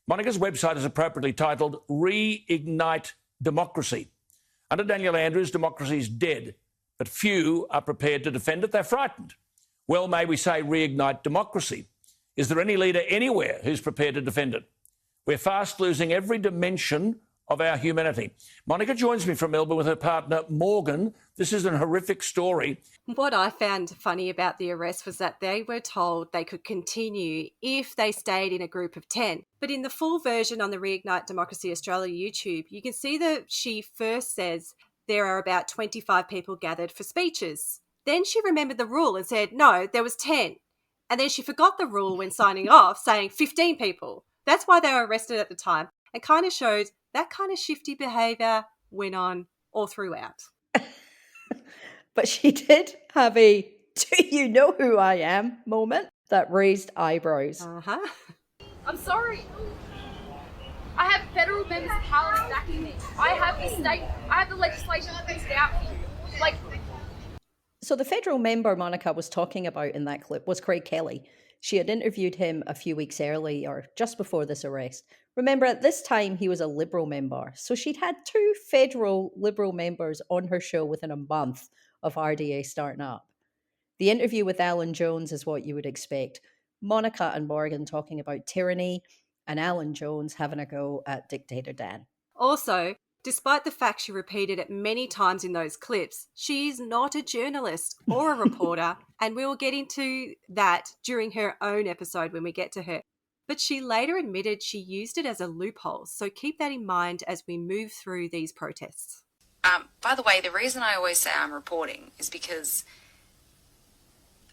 Monica's website is appropriately titled Reignite Democracy. Under Daniel Andrews, democracy is dead, but few are prepared to defend it. They're frightened. Well, may we say reignite democracy. Is there any leader anywhere who's prepared to defend it? We're fast losing every dimension of our humanity. Monica joins me from Melbourne with her partner, Morgan. This is an horrific story. What I found funny about the arrest was that they were told they could continue if they stayed in a group of 10. But in the full version on the Reignite Democracy Australia YouTube, you can see that she first says there are about 25 people gathered for speeches. Then she remembered the rule and said, no, there was 10. And then she forgot the rule when signing off, saying 15 people. That's why they were arrested at the time, and kind of showed that kind of shifty behaviour went on all throughout. But she did have a "do you know who I am" moment that raised eyebrows. Uh-huh. I'm sorry. I have federal members of parliament backing me. I have the state, I have the legislation printed out for you. So the federal member Monica was talking about in that clip was Craig Kelly. She had interviewed him a few weeks earlier, just before this arrest. Remember, at this time, he was a Liberal member. So she'd had 2 federal Liberal members on her show within a month of RDA starting up. The interview with Alan Jones is what you would expect. Monica and Morgan talking about tyranny, and Alan Jones having a go at Dictator Dan. Also, despite the fact she repeated it many times in those clips, she is not a journalist or a reporter, and we will get into that during her own episode when we get to her. But she later admitted she used it as a loophole, so keep that in mind as we move through these protests. By the way, the reason I always say I'm reporting is because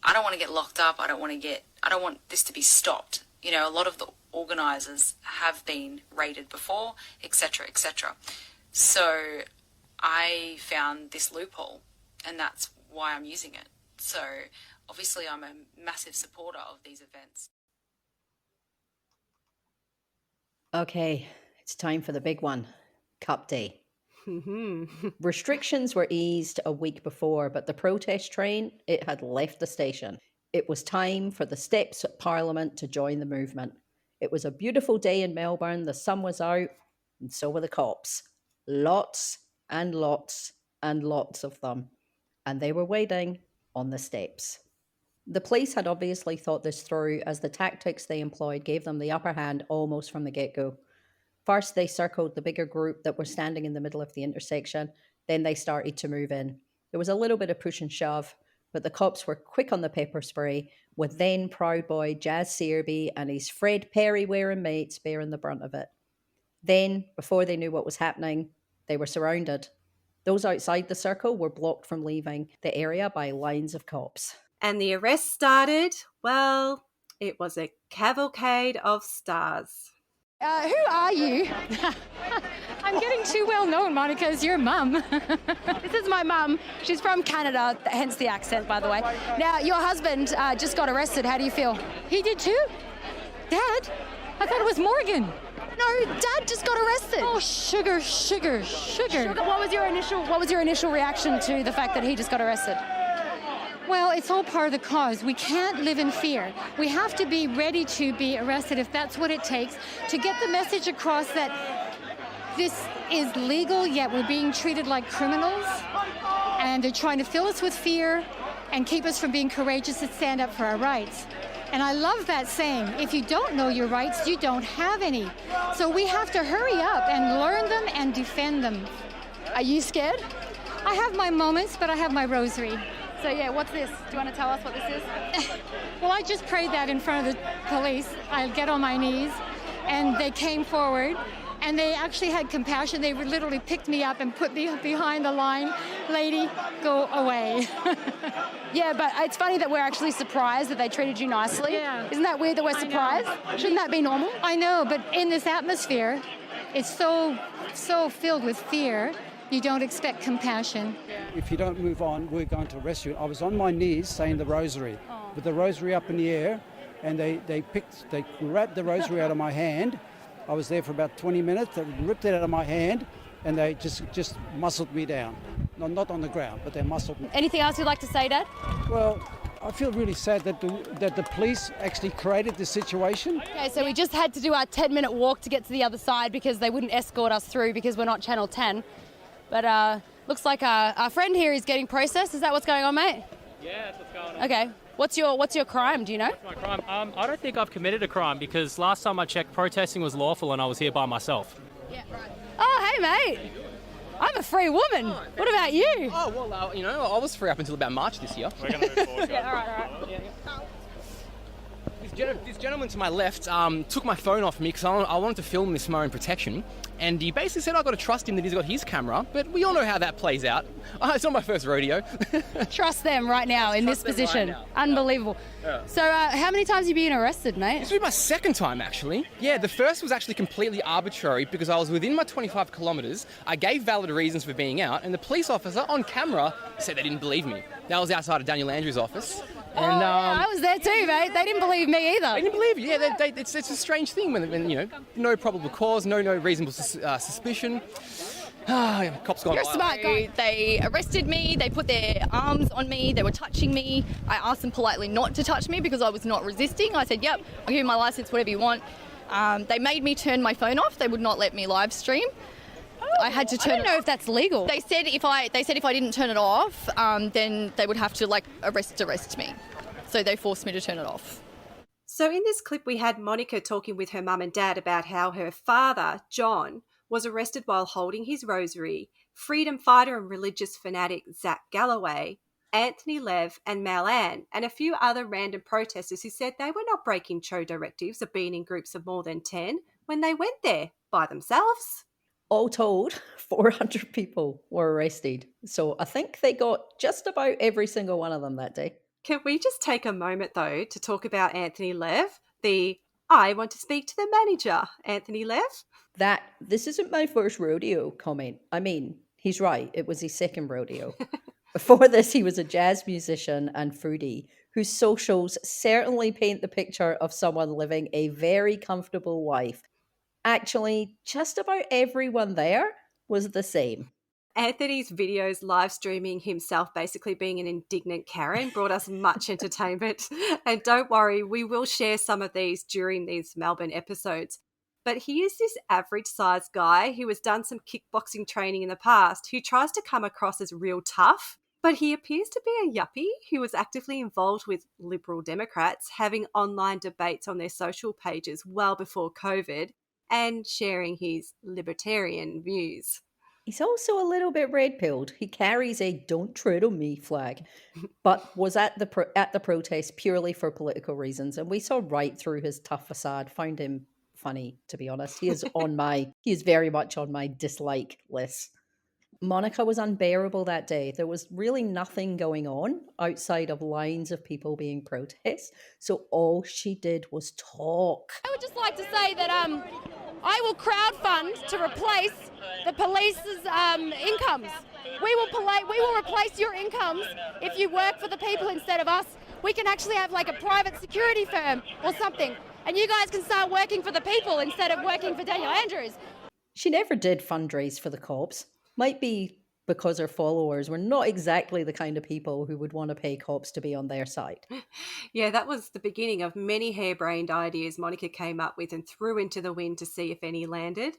I don't want to get locked up. I don't want this to be stopped. You know, a lot of the organisers have been raided before, etc., etc. So I found this loophole, and that's why I'm using it. So obviously I'm a massive supporter of these events. Okay, it's time for the big one, Cup Day. Restrictions were eased a week before, but the protest train, it had left the station. It was time for the steps at Parliament to join the movement. It was a beautiful day in Melbourne, the sun was out, and so were the cops. Lots and lots and lots of them. And they were waiting on the steps. The police had obviously thought this through, as the tactics they employed gave them the upper hand almost from the get-go. First, they circled the bigger group that were standing in the middle of the intersection. Then they started to move in. There was a little bit of push and shove, but the cops were quick on the pepper spray, with then Proud Boy Jazz Searby and his Fred Perry-wearing mates bearing the brunt of it. Then, before they knew what was happening, they were surrounded. Those outside the circle were blocked from leaving the area by lines of cops. And the arrest started, well, it was a cavalcade of stars. Who are you? I'm getting too well known, Monica, as your mum. This is my mum. She's from Canada, hence the accent, by the way. Now, your husband just got arrested. How do you feel? He did too? Dad? I thought it was Morgan. No, Dad just got arrested. Oh, sugar. What was your initial reaction to the fact that he just got arrested? Well, it's all part of the cause. We can't live in fear. We have to be ready to be arrested if that's what it takes to get the message across that this is legal, yet we're being treated like criminals. And they're trying to fill us with fear and keep us from being courageous and stand up for our rights. And I love that saying, if you don't know your rights, you don't have any. So we have to hurry up and learn them and defend them. Are you scared? I have my moments, but I have my rosary. So yeah, what's this? Do you want to tell us what this is? Well, I just prayed that in front of the police. I get on my knees, and they came forward, and they actually had compassion. They literally picked me up and put me behind the line. Lady, go away. Yeah, but it's funny that we're actually surprised that they treated you nicely. Yeah. Isn't that weird that we're surprised? Shouldn't that be normal? I know, but in this atmosphere, it's so filled with fear. You don't expect compassion. If you don't move on, we're going to arrest you. I was on my knees saying the rosary, with the rosary up in the air, and they grabbed the rosary out of my hand. I was there for about 20 minutes. They ripped it out of my hand, and they just muscled me down. No, not on the ground, but they muscled me. Anything else you'd like to say, Dad? Well, I feel really sad that the police actually created this situation. Okay, so we just had to do our 10-minute walk to get to the other side because they wouldn't escort us through because we're not Channel 10. But looks like our friend here is getting processed. Is that what's going on, mate? Yeah, that's what's going on. Okay. What's your crime? Do you know? What's my crime? I don't think I've committed a crime because last time I checked, protesting was lawful and I was here by myself. Yeah, right. Oh, hey, mate. I'm a free woman. What about you? Oh, well, I was free up until about March this year. We're going to move forward. Yeah, all right. Yeah. This gentleman to my left took my phone off me because I wanted to film this for my own protection. And he basically said I've got to trust him that he's got his camera, but we all know how that plays out. It's not my first rodeo. Trust them right now in this position. Right Unbelievable. Yeah. So how many times have you been arrested, mate? This will be my second time, actually. Yeah, the first was actually completely arbitrary because I was within my 25 kilometres. I gave valid reasons for being out, and the police officer on camera said they didn't believe me. That was outside of Daniel Andrews' office. And, yeah, I was there too, mate. They didn't believe me either. They didn't believe you. Yeah, it's a strange thing when no probable cause, no reasonable suspicion. Cops gone. You're a smart guy. They arrested me. They put their arms on me. They were touching me. I asked them politely not to touch me because I was not resisting. I said, "Yep, I'll give you my license, whatever you want." They made me turn my phone off. They would not let me live stream. I had to turn. I don't know if that's legal. They said if I didn't turn it off, then they would have to arrest me. So they forced me to turn it off. So in this clip, we had Monica talking with her mum and dad about how her father, John, was arrested while holding his rosary. Freedom fighter and religious fanatic Zach Galloway, Anthony Lev and Mal Ann, and a few other random protesters who said they were not breaking Cho directives of being in groups of more than 10 when they went there by themselves. All told, 400 people were arrested. So I think they got just about every single one of them that day. Can we just take a moment, though, to talk about Anthony Lev, the "I want to speak to the manager" Anthony Lev? This isn't my first rodeo comment. I mean, he's right. It was his second rodeo. Before this, he was a jazz musician and foodie whose socials certainly paint the picture of someone living a very comfortable life. Actually, just about everyone there was the same. Anthony's videos live streaming himself basically being an indignant Karen brought us much entertainment. And don't worry, we will share some of these during these Melbourne episodes. But he is this average-sized guy who has done some kickboxing training in the past who tries to come across as real tough. But he appears to be a yuppie who was actively involved with Liberal Democrats, having online debates on their social pages well before COVID and sharing his libertarian views. He's also a little bit red-pilled. He carries a "Don't tread on me" flag, but was at the protest purely for political reasons. And we saw right through his tough facade. Found him funny, to be honest. He is very much on my dislike list. Monica was unbearable that day. There was really nothing going on outside of lines of people being protest. So all she did was talk. I would just like to say that I will crowdfund to replace the police's incomes. We will replace your incomes if you work for the people instead of us. We can actually have like a private security firm or something, and you guys can start working for the people instead of working for Daniel Andrews. She never did fundraise for the cops. Might be because her followers were not exactly the kind of people who would want to pay cops to be on their side. Yeah, that was the beginning of many harebrained ideas Monica came up with and threw into the wind to see if any landed.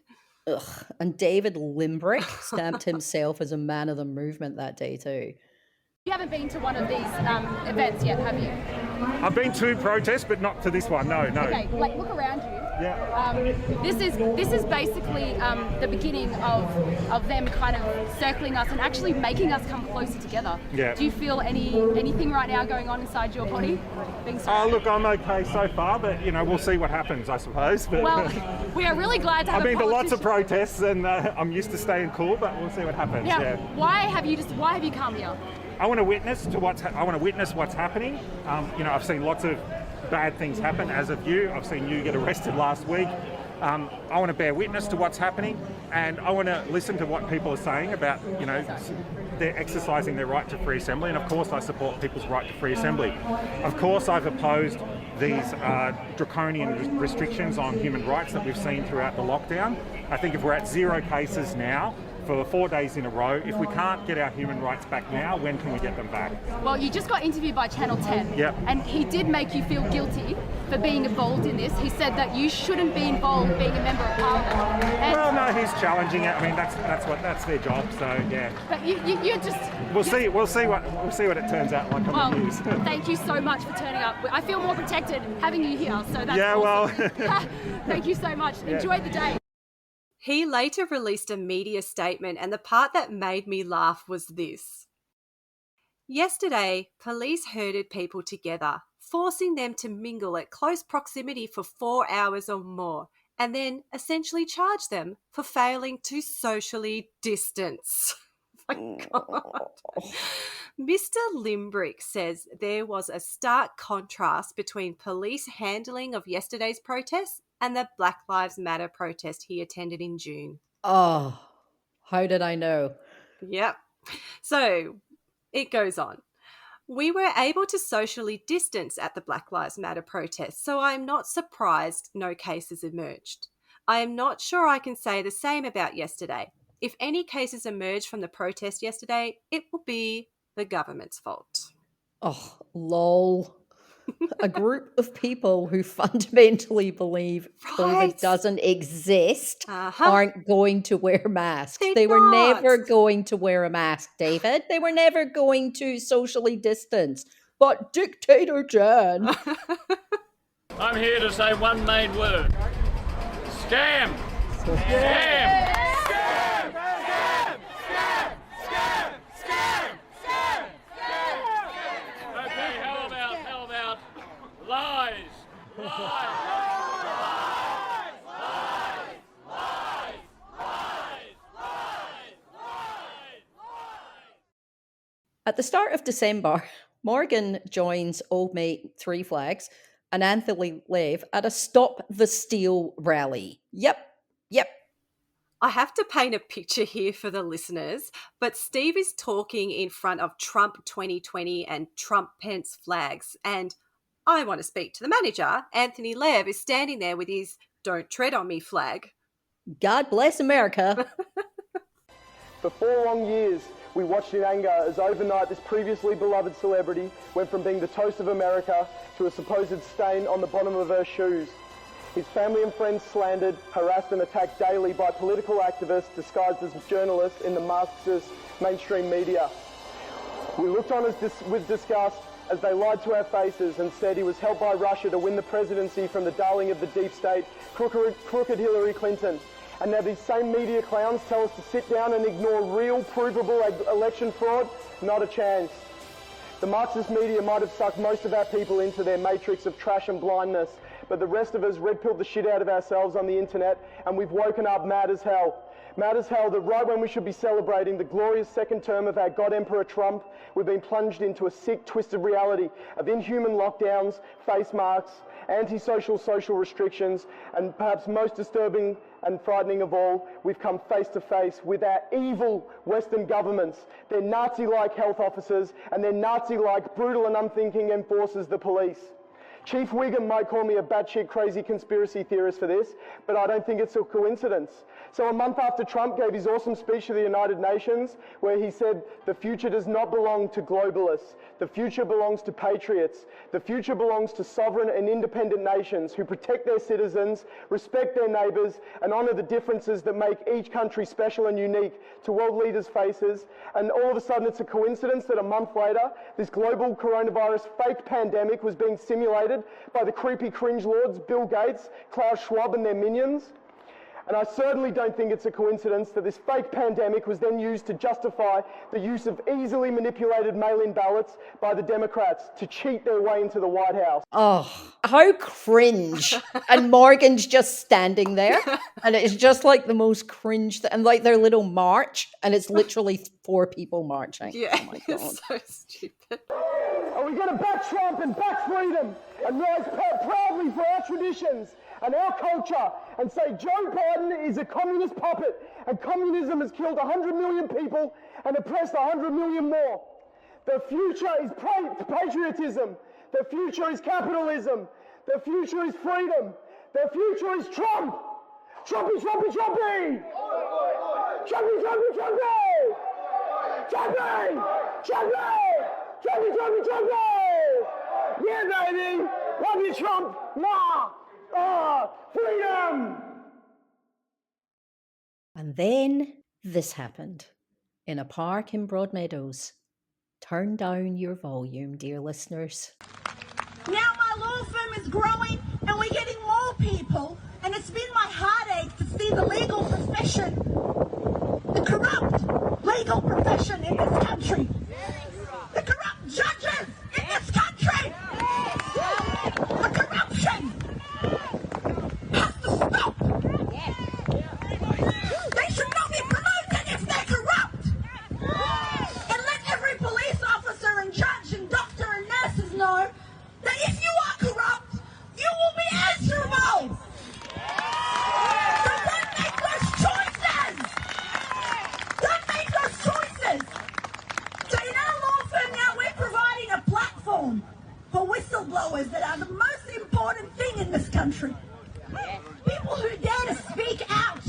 Ugh. And David Limbrick stamped himself as a man of the movement that day too. You haven't been to one of these events yet, have you? I've been to protests, but not to this one. No. Okay, like look around you. Yeah. This is basically the beginning of them kind of circling us and actually making us come closer together. Yeah. Do you feel anything right now going on inside your body? Look, I'm okay so far, but we'll see what happens, I suppose. But, well, we are really glad to have. I've been to lots of protests, and I'm used to staying cool, but we'll see what happens. Now, yeah. Why have you come here? I want to witness what's happening. I've seen lots of bad things happen, as of you. I've seen you get arrested last week. I want to bear witness to what's happening, and I want to listen to what people are saying about, they're exercising their right to free assembly, and of course I support people's right to free assembly. Of course I've opposed these draconian restrictions on human rights that we've seen throughout the lockdown. I think if we're at 0 cases now, for 4 days in a row, if we can't get our human rights back now, when can we get them back? Well, you just got interviewed by Channel 10, yep. And he did make you feel guilty for being involved in this. He said that you shouldn't be involved being a member of Parliament. Well, no, he's challenging it. I mean, that's their job. So yeah. But you're just. We'll see what it turns out like on the news. Thank you so much for turning up. I feel more protected having you here. So that's yeah. awesome. Well. Thank you so much. Yeah. Enjoy the day. He later released a media statement, and the part that made me laugh was this. Yesterday, police herded people together, forcing them to mingle at close proximity for 4 hours or more, and then essentially charged them for failing to socially distance. Oh my God. Mr. Limbrick says there was a stark contrast between police handling of yesterday's protests and the Black Lives Matter protest he attended in June. Oh, how did I know? Yep. So it goes on. We were able to socially distance at the Black Lives Matter protest, so I am not surprised no cases emerged. I am not sure I can say the same about yesterday. If any cases emerged from the protest yesterday, it will be the government's fault. Oh, lol. A group of people who fundamentally believe COVID doesn't exist aren't going to wear masks. They were never going to wear a mask, David. They were never going to socially distance. But Dictator Jan. I'm here to say one main word. Scam! Scam! At the start of December, Morgan joins old mate Three Flags and Anthony Lev at a Stop the Steal rally. Yep. I have to paint a picture here for the listeners, but Steve is talking in front of Trump 2020 and Trump Pence flags, and I want to speak to the manager. Anthony Lev is standing there with his "Don't Tread on Me" flag. God bless America. For 4 long years, we watched in anger as overnight this previously beloved celebrity went from being the toast of America to a supposed stain on the bottom of her shoes. His family and friends slandered, harassed and attacked daily by political activists disguised as journalists in the Marxist mainstream media. We looked on with disgust as they lied to our faces and said he was helped by Russia to win the presidency from the darling of the deep state, crooked Hillary Clinton. And now these same media clowns tell us to sit down and ignore real, provable election fraud? Not a chance. The Marxist media might have sucked most of our people into their matrix of trash and blindness, but the rest of us red-pilled the shit out of ourselves on the internet, and we've woken up mad as hell. Matters how that right when we should be celebrating the glorious second term of our God Emperor Trump, we've been plunged into a sick, twisted reality of inhuman lockdowns, face masks, antisocial social restrictions, and perhaps most disturbing and frightening of all, we've come face to face with our evil Western governments, their Nazi-like health officers, and their Nazi-like brutal and unthinking enforcers, the police. Chief Wiggum might call me a batshit crazy conspiracy theorist for this, but I don't think it's a coincidence. So a month after Trump gave his awesome speech to the United Nations, where he said, the future does not belong to globalists. The future belongs to patriots. The future belongs to sovereign and independent nations who protect their citizens, respect their neighbours, and honour the differences that make each country special and unique to world leaders' faces. And all of a sudden it's a coincidence that a month later, this global coronavirus fake pandemic was being simulated by the creepy cringe lords Bill Gates, Klaus Schwab and their minions. And I certainly don't think it's a coincidence that this fake pandemic was then used to justify the use of easily manipulated mail-in ballots by the Democrats to cheat their way into the White House. Oh, how cringe. And Morgan's just standing there, and it's just like the most cringe, and like their little march, and it's literally 4 people marching. Yeah, oh my God. it's so stupid. Are we going to back Trump and back freedom and rise proudly for our traditions and our culture and say Joe Biden is a communist puppet and communism has killed 100 million people and oppressed 100 million more? The future is patriotism. The future is capitalism. The future is freedom. The future is Trump. Trumpy, Trumpy, Trumpy! Trumpy, Trumpy, Trumpy! Trumpy! Trumpy! Trumpy, Trumpy, Trumpy! Yeah, baby! Love you, Trump! Mwah! Ah, freedom! And then this happened in a park in Broadmeadows. Turn down your volume, dear listeners. Now my law firm is growing and we're getting more people, and it's been my heartache to see the legal profession, the corrupt legal profession in this country, the corrupt judges in this country, the corruption has to stop. They should not be promoted if they're corrupt. And let every police officer and judge and doctor and nurses know that if you are corrupt, you will be answerable. So don't make those choices. Don't make those choices. So in our law firm now, we're providing a platform for whistleblowers that are the most important thing in this country. People who dare to speak out.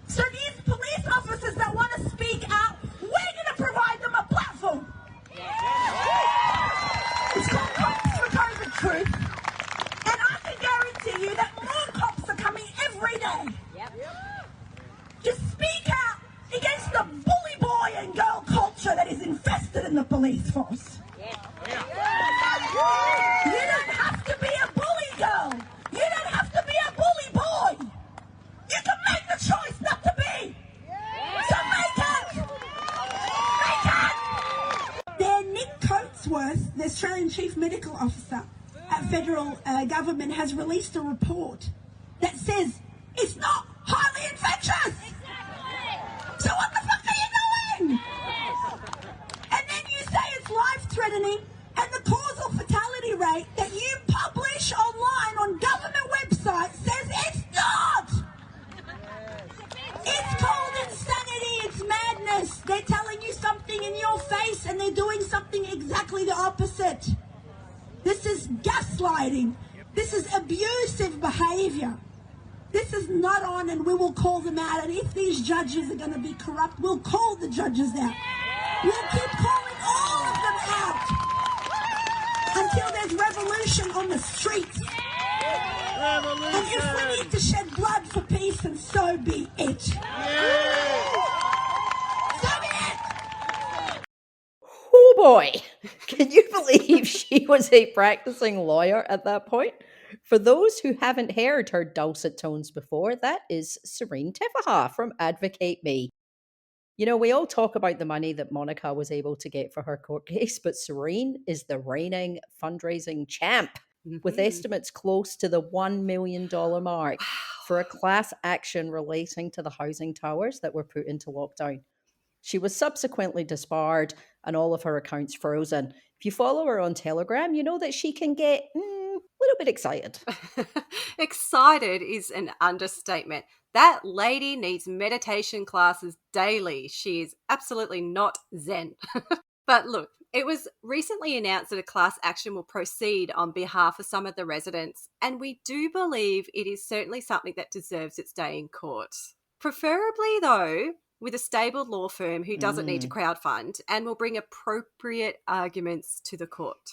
So these police officers that want to speak out, we're going to provide them a platform. It's called Cops for COVID Truth. And I can guarantee you that more cops are coming every day. To speak out against the bully boy and girl culture that is infested in the police force. You don't have to be a bully girl. You don't have to be a bully boy. You can make the choice not to be. So make it. Make it. Then Nick Coatsworth, the Australian Chief Medical Officer at federal government, has released a report that says it's not highly infectious. So what the fuck are you doing? And then you say it's life-threatening, and the causal fatality rate that you publish online on government websites says it's not. It's called insanity, it's madness. They're telling you something in your face and they're doing something exactly the opposite. This is gaslighting. This is abusive behaviour. This is not on, and we will call them out. And if these judges are going to be corrupt, we'll call the judges out. We'll keep calling all of them out until there's revolution on the streets. Revolution. And if we need to shed blood for peace, then so be it. So be it. Oh boy, can you believe she was a practicing lawyer at that point? For those who haven't heard her dulcet tones before, that is Serene Tefaha from Advocate Me. You know, we all talk about the money that Monica was able to get for her court case, but Serene is the reigning fundraising champ. with estimates close to the $1 million mark for a class action relating to the housing towers that were put into lockdown. She was subsequently disbarred and all of her accounts frozen. If you follow her on Telegram, you know that she can get a little bit excited. Excited is an understatement. That lady needs meditation classes daily. She is absolutely not zen. But look, it was recently announced that a class action will proceed on behalf of some of the residents, and we do believe it is certainly something that deserves its day in court. Preferably, though, with a stable law firm who doesn't need to crowdfund and will bring appropriate arguments to the court.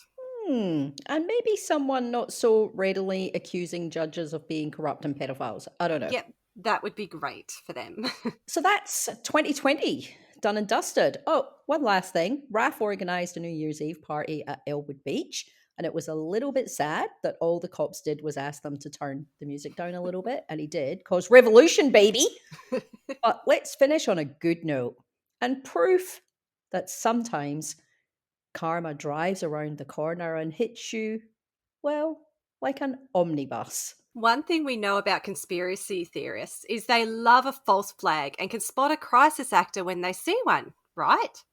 And maybe someone not so readily accusing judges of being corrupt and pedophiles. I don't know. Yep, that would be great for them. So that's 2020. Done and dusted. Oh, one last thing. RAF organised a New Year's Eve party at Elwood Beach, and it was a little bit sad that all the cops did was ask them to turn the music down a little bit, and he did, cause revolution, baby! But let's finish on a good note, and proof that sometimes karma drives around the corner and hits you, well, like an omnibus. One thing we know about conspiracy theorists is they love a false flag and can spot a crisis actor when they see one, right?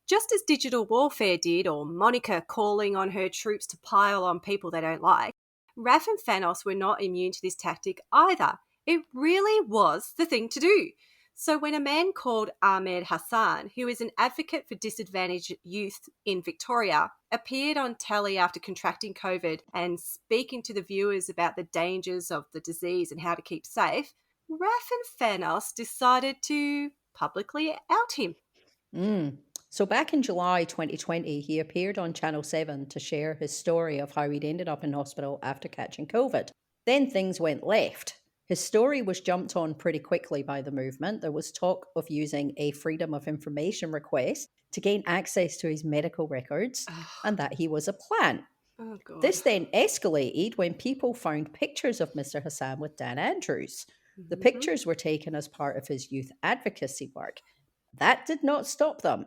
Just as digital warfare did, or Monica calling on her troops to pile on people they don't like, Raf and Thanos were not immune to this tactic either. It really was the thing to do. So when a man called Ahmed Hassan, who is an advocate for disadvantaged youth in Victoria, appeared on telly after contracting COVID and speaking to the viewers about the dangers of the disease and how to keep safe, Raf and Thanos decided to publicly out him. So back in July 2020, he appeared on Channel 7 to share his story of how he'd ended up in hospital after catching COVID. Then things went left. His story was jumped on pretty quickly by the movement. There was talk of using a Freedom of Information request to gain access to his medical records and that he was a plant. Oh, God. This then escalated when people found pictures of Mr. Hassan with Dan Andrews. The pictures were taken as part of his youth advocacy work. That did not stop them.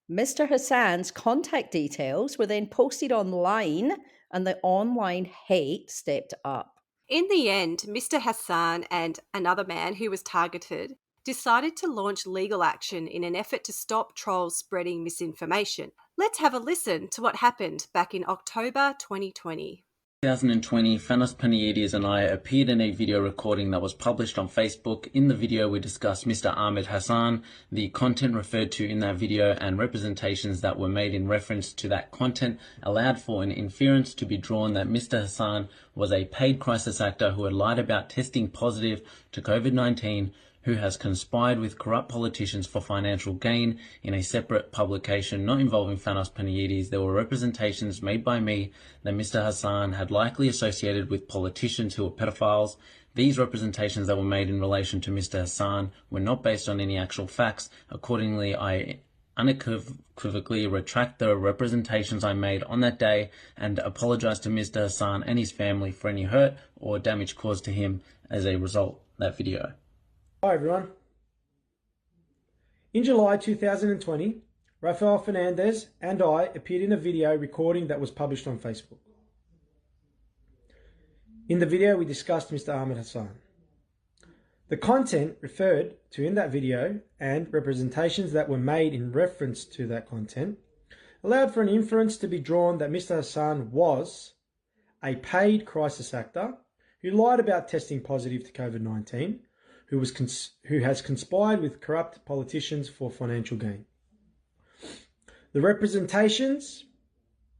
Mr. Hassan's contact details were then posted online and the online hate stepped up. In the end, Mr. Hassan and another man who was targeted decided to launch legal action in an effort to stop trolls spreading misinformation. Let's have a listen to what happened back in October 2020. 2020, Thanos Paniades and I appeared in a video recording that was published on Facebook. In the video, we discussed Mr. Ahmed Hassan, the content referred to in that video, and representations that were made in reference to that content allowed for an inference to be drawn that Mr. Hassan was a paid crisis actor who had lied about testing positive to COVID-19, who has conspired with corrupt politicians for financial gain. In a separate publication not involving Thanos Paniades, there were representations made by me that Mr. Hassan had likely associated with politicians who were pedophiles. These representations that were made in relation to Mr. Hassan were not based on any actual facts. Accordingly, I unequivocally retract the representations I made on that day and apologize to Mr. Hassan and his family for any hurt or damage caused to him as a result of that video. Hi everyone. In July 2020, Rafael Fernandez and I appeared in a video recording that was published on Facebook. In the video, we discussed Mr. Ahmed Hassan. The content referred to in that video and representations that were made in reference to that content allowed for an inference to be drawn that Mr. Hassan was a paid crisis actor who lied about testing positive to COVID-19, who has conspired with corrupt politicians for financial gain. The representations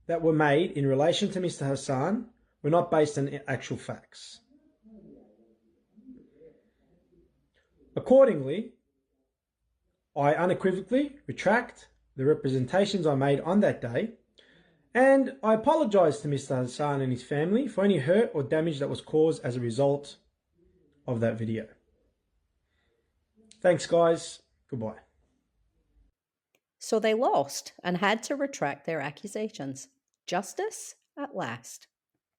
that were made in relation to Mr. Hassan were not based on actual facts. Accordingly, I unequivocally retract the representations I made on that day, and I apologise to Mr. Hassan and his family for any hurt or damage that was caused as a result of that video. Thanks, guys. Goodbye. So they lost and had to retract their accusations. Justice at last.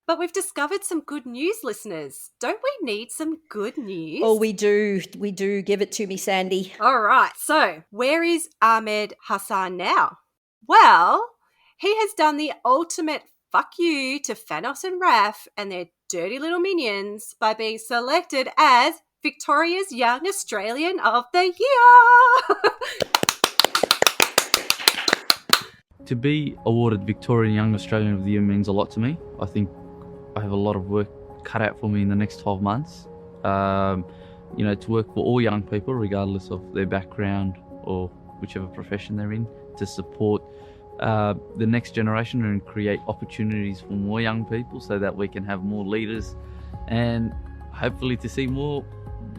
But we've discovered some good news, listeners. Don't we need some good news? Oh, we do. We do. Give it to me, Sandy. All right. So where is Ahmed Hassan now? Well, he has done the ultimate fuck you to Thanos and Raph and their dirty little minions by being selected as Victoria's Young Australian of the Year. To be awarded Victorian Young Australian of the Year means a lot to me. I think I have a lot of work cut out for me in the next 12 months. To work for all young people, regardless of their background or whichever profession they're in, to support the next generation and create opportunities for more young people so that we can have more leaders and hopefully to see more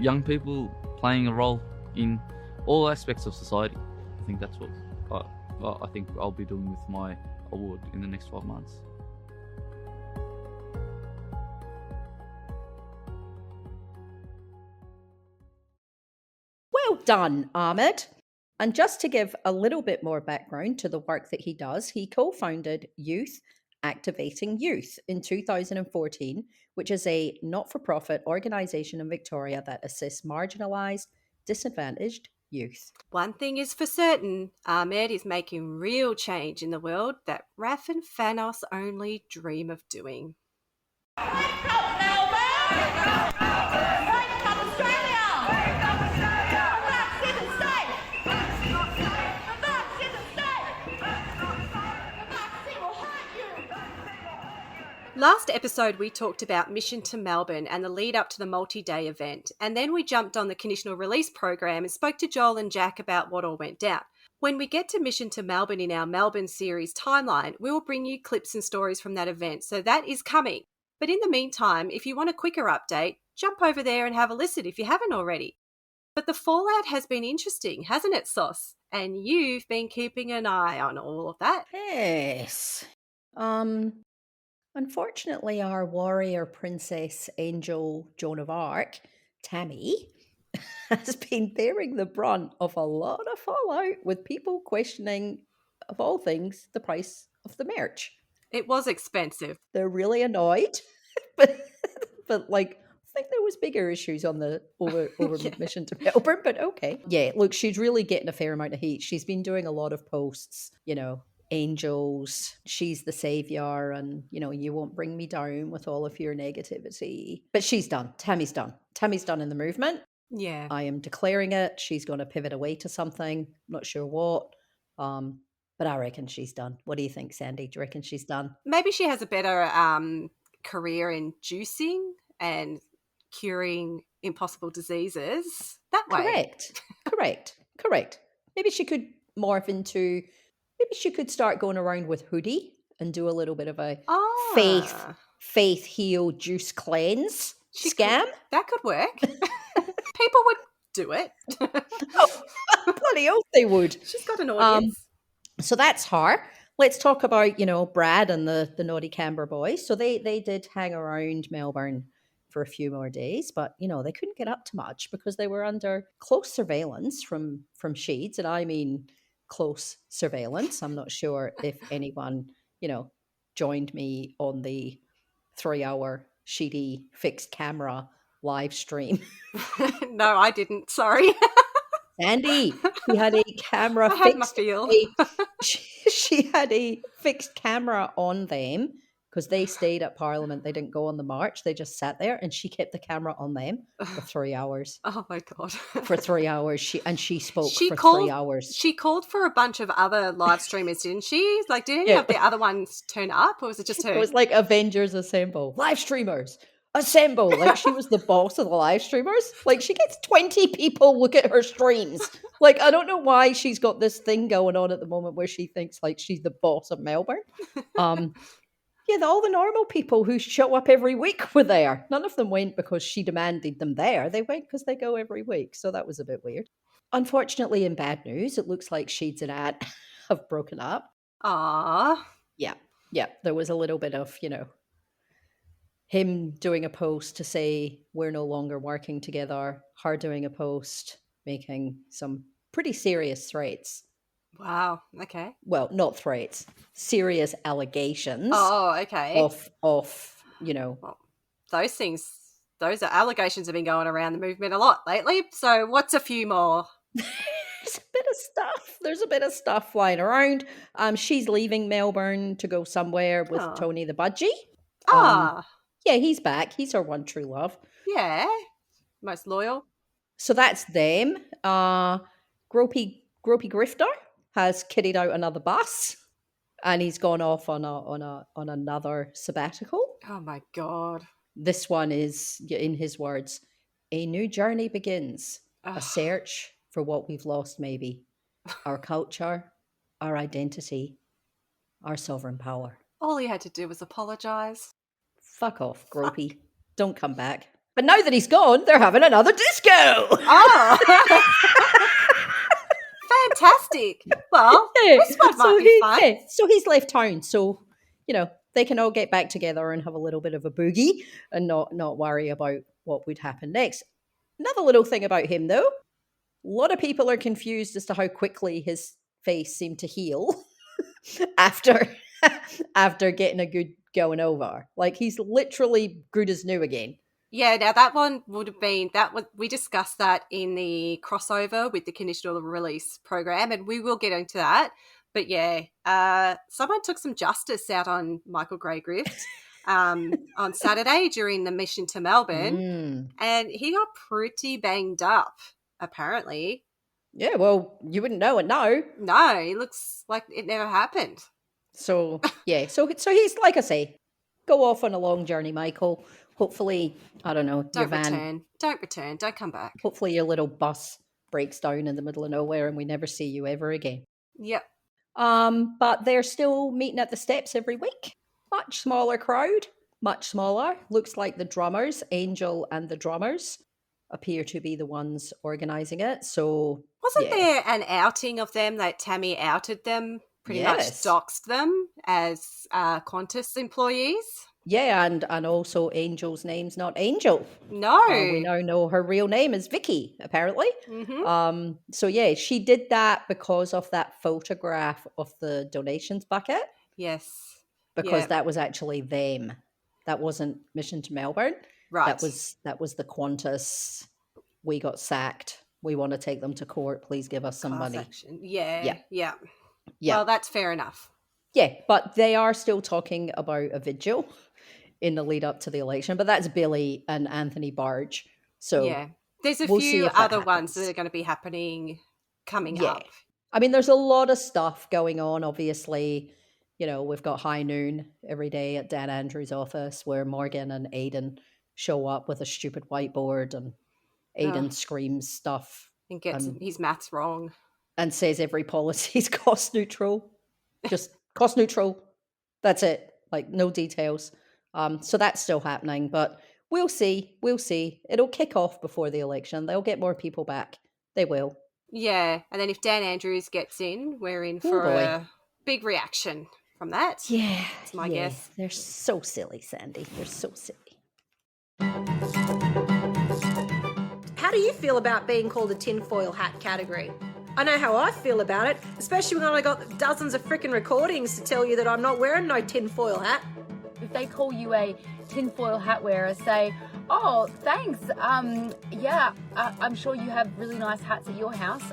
young people playing a role in all aspects of society. I think that's what I think I'll be doing with my award in the next 12 months. Well done, Ahmed. And just to give a little bit more background to the work that he does, he co-founded Youth Activating Youth in 2014, which is a not-for-profit organisation in Victoria that assists marginalised, disadvantaged youth. One thing is for certain, Ahmed is making real change in the world that Raph and Thanos only dream of doing. Last episode, we talked about Mission to Melbourne and the lead up to the multi-day event, and then we jumped on the conditional release program and spoke to Joel and Jack about what all went down. When we get to Mission to Melbourne in our Melbourne series timeline, we will bring you clips and stories from that event, so that is coming. But in the meantime, if you want a quicker update, jump over there and have a listen if you haven't already. But the fallout has been interesting, hasn't it, Sauce? And you've been keeping an eye on all of that. Yes. Unfortunately, our warrior princess angel Joan of Arc, Tammy, has been bearing the brunt of a lot of fallout with people questioning, of all things, the price of the merch. It was expensive. They're really annoyed, but like, I think there was bigger issues on the over Mission to Melbourne, but okay. Yeah, look, she's really getting a fair amount of heat. She's been doing a lot of posts, angels, she's the savior, and you won't bring me down with all of your negativity. But she's done. Tammy's done in the movement. Yeah, I am declaring it. She's going to pivot away to something, not sure what, but I reckon she's done. What do you think, Sandy? Do you reckon she's done? Maybe she has a better career in juicing and curing impossible diseases that way. Correct. Maybe she could morph into, maybe she could start going around with hoodie and do a little bit of a faith heal juice cleanse scam. That could work. People would do it. Bloody oath they would. She's got an audience. So that's her. Let's talk about, Brad and the Naughty Canberra boys. So they did hang around Melbourne for a few more days, but they couldn't get up to much because they were under close surveillance from Sheeds, and I mean close surveillance. I'm not sure if anyone joined me on the 3-hour Sheedy fixed camera live stream. No, I didn't. Sorry. Andy, she had a camera I had my feel. She had a fixed camera on them because they stayed at Parliament. They didn't go on the march. They just sat there, and she kept the camera on them for 3 hours. Oh my God. For 3 hours. She spoke for 3 hours. She called for a bunch of other live streamers, didn't she? Like, did any of the other ones turn up, or was it just her? It was like Avengers Assemble. Live streamers assemble. Like, she was the boss of the live streamers. Like, she gets 20 people look at her streams. Like, I don't know why she's got this thing going on at the moment where she thinks like she's the boss of Melbourne. Yeah, all the normal people who show up every week were there. None of them went because she demanded them there. They went because they go every week. So that was a bit weird. Unfortunately, in bad news, it looks like Sheeds and At have broken up. Ah. Yeah. There was a little bit of, him doing a post to say we're no longer working together, her doing a post making some pretty serious threats. Wow. Okay. Well, not threats, serious allegations. Oh, okay. Of Well, those are allegations have been going around the movement a lot lately. So what's a few more? there's a bit of stuff. There's a bit of stuff flying around. She's leaving Melbourne to go somewhere with Oh. Tony the Budgie. Ah. Yeah, he's back. He's her one true love. Yeah. Most loyal. So that's them. Gropey Grifter has kitted out another bus, and he's gone off on another sabbatical. Oh my God. This one is, in his words, a new journey begins. A search for what we've lost, maybe. Our culture, our identity, our sovereign power. All he had to do was apologise. Fuck off, Gropey. Don't come back. But now that he's gone, they're having another disco. Oh. Fantastic. Well, this one might be fun. Yeah, so he's left town. So, they can all get back together and have a little bit of a boogie and not worry about what would happen next. Another little thing about him, though. A lot of people are confused as to how quickly his face seemed to heal after getting a good going over. Like, he's literally good as new again. Yeah, now that one would have been, we discussed that in the crossover with the conditional release program, and we will get into that. But yeah, someone took some justice out on Michael Greygrift on Saturday during the mission to Melbourne, and he got pretty banged up, apparently. Yeah, well, you wouldn't know it now. No, it looks like it never happened. So, yeah, so he's, like I say, go off on a long journey, Michael. Hopefully, I don't know, your van... Don't return. Don't come back. Hopefully your little bus breaks down in the middle of nowhere and we never see you ever again. Yep. But they're still meeting at the steps every week. Much smaller crowd. Much smaller. Looks like the drummers, Angel and the drummers, appear to be the ones organising it. So... Wasn't there an outing of them that Tammy outed them, pretty much doxed them as Qantas employees? Yeah, and also Angel's name's not Angel. No. We now know her real name is Vicky, apparently. Mm-hmm. So yeah, she did that because of that photograph of the donations bucket. Yes. Because that was actually them. That wasn't Mission to Melbourne. Right. That was the Qantas. We got sacked. We want to take them to court. Please give us some money. Action. Yeah. Yeah. Well, that's fair enough. Yeah, but they are still talking about a vigil in the lead up to the election, but that's Billy and Anthony Barge. So yeah, there's a we'll few see other ones that are going to be happening coming up. I mean, there's a lot of stuff going on. Obviously, we've got High Noon every day at Dan Andrews' office where Morgan and Aidan show up with a stupid whiteboard and Aidan screams stuff and gets his maths wrong and says every policy is cost neutral. Just cost neutral. That's it. Like, no details. So that's still happening, but we'll see. It'll kick off before the election. They'll get more people back. They will. Yeah, and then if Dan Andrews gets in, we're in for a big reaction from that. Yeah, that's my guess. They're so silly, Sandy. They're so silly. How do you feel about being called a tinfoil hat category? I know how I feel about it, especially when I got dozens of freaking recordings to tell you that I'm not wearing no tinfoil hat. If they call you a tinfoil hat wearer, say, oh, thanks. I'm sure you have really nice hats at your house.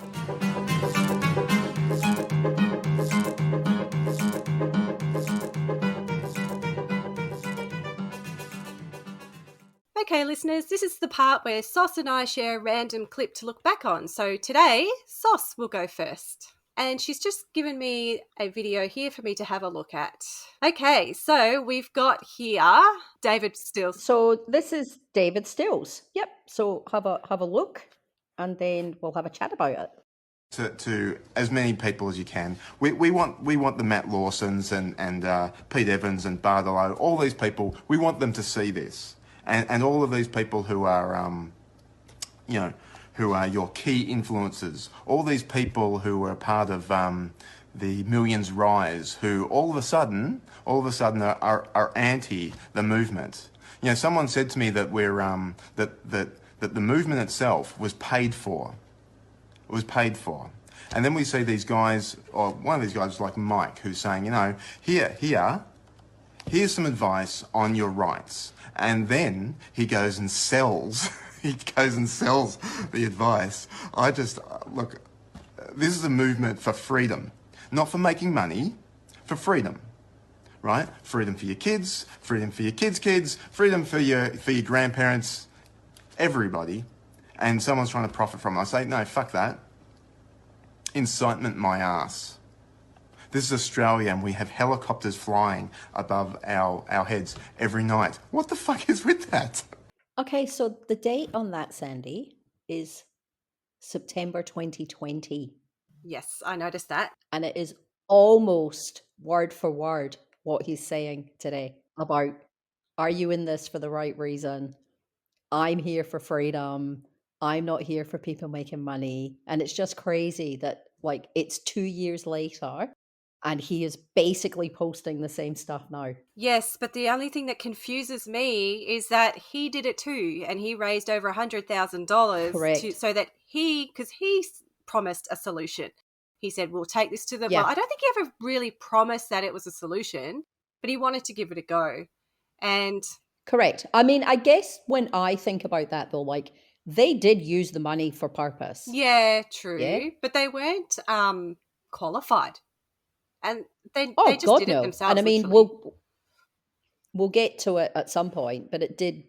Okay, listeners, this is the part where Sauce and I share a random clip to look back on. So today, Sauce will go first. And she's just given me a video here for me to have a look at. Okay, so we've got here David Stills. So this is David Stills. Yep. So have a look, and then we'll have a chat about it. To as many people as you can. We want the Matt Lawsons and Pete Evans and Barlow, all these people. We want them to see this, and all of these people who are who are your key influencers, all these people who are part of the Millions Rise, who all of a sudden are anti the movement. Someone said to me that we're that the movement itself was paid for. It was paid for. And then we see these guys, or one of these guys like Mike, who's saying, here's some advice on your rights. And then he goes and sells the advice. I just, look, this is a movement for freedom, not for making money, for freedom, right? Freedom for your kids, freedom for your kids' kids, freedom for your grandparents, everybody. And someone's trying to profit from it. I say, no, fuck that. Incitement my ass. This is Australia and we have helicopters flying above our heads every night. What the fuck is with that? Okay, so the date on that, Sandy, is September 2020. Yes, I noticed that. And it is almost word for word what he's saying today about, are you in this for the right reason? I'm here for freedom. I'm not here for people making money. And it's just crazy that, like, it's 2 years later and he is basically posting the same stuff now. Yes, but the only thing that confuses me is that he did it too, and he raised over $100,000 Correct. so that because he promised a solution. He said, we'll take this to the... Yeah. Well, I don't think he ever really promised that it was a solution, but he wanted to give it a go. And Correct. I mean, I guess when I think about that, though, like, they did use the money for purpose. yeah, true. Yeah? But they weren't qualified. And they just God, did it no. themselves. And I mean, literally. we'll get to it at some point, but it did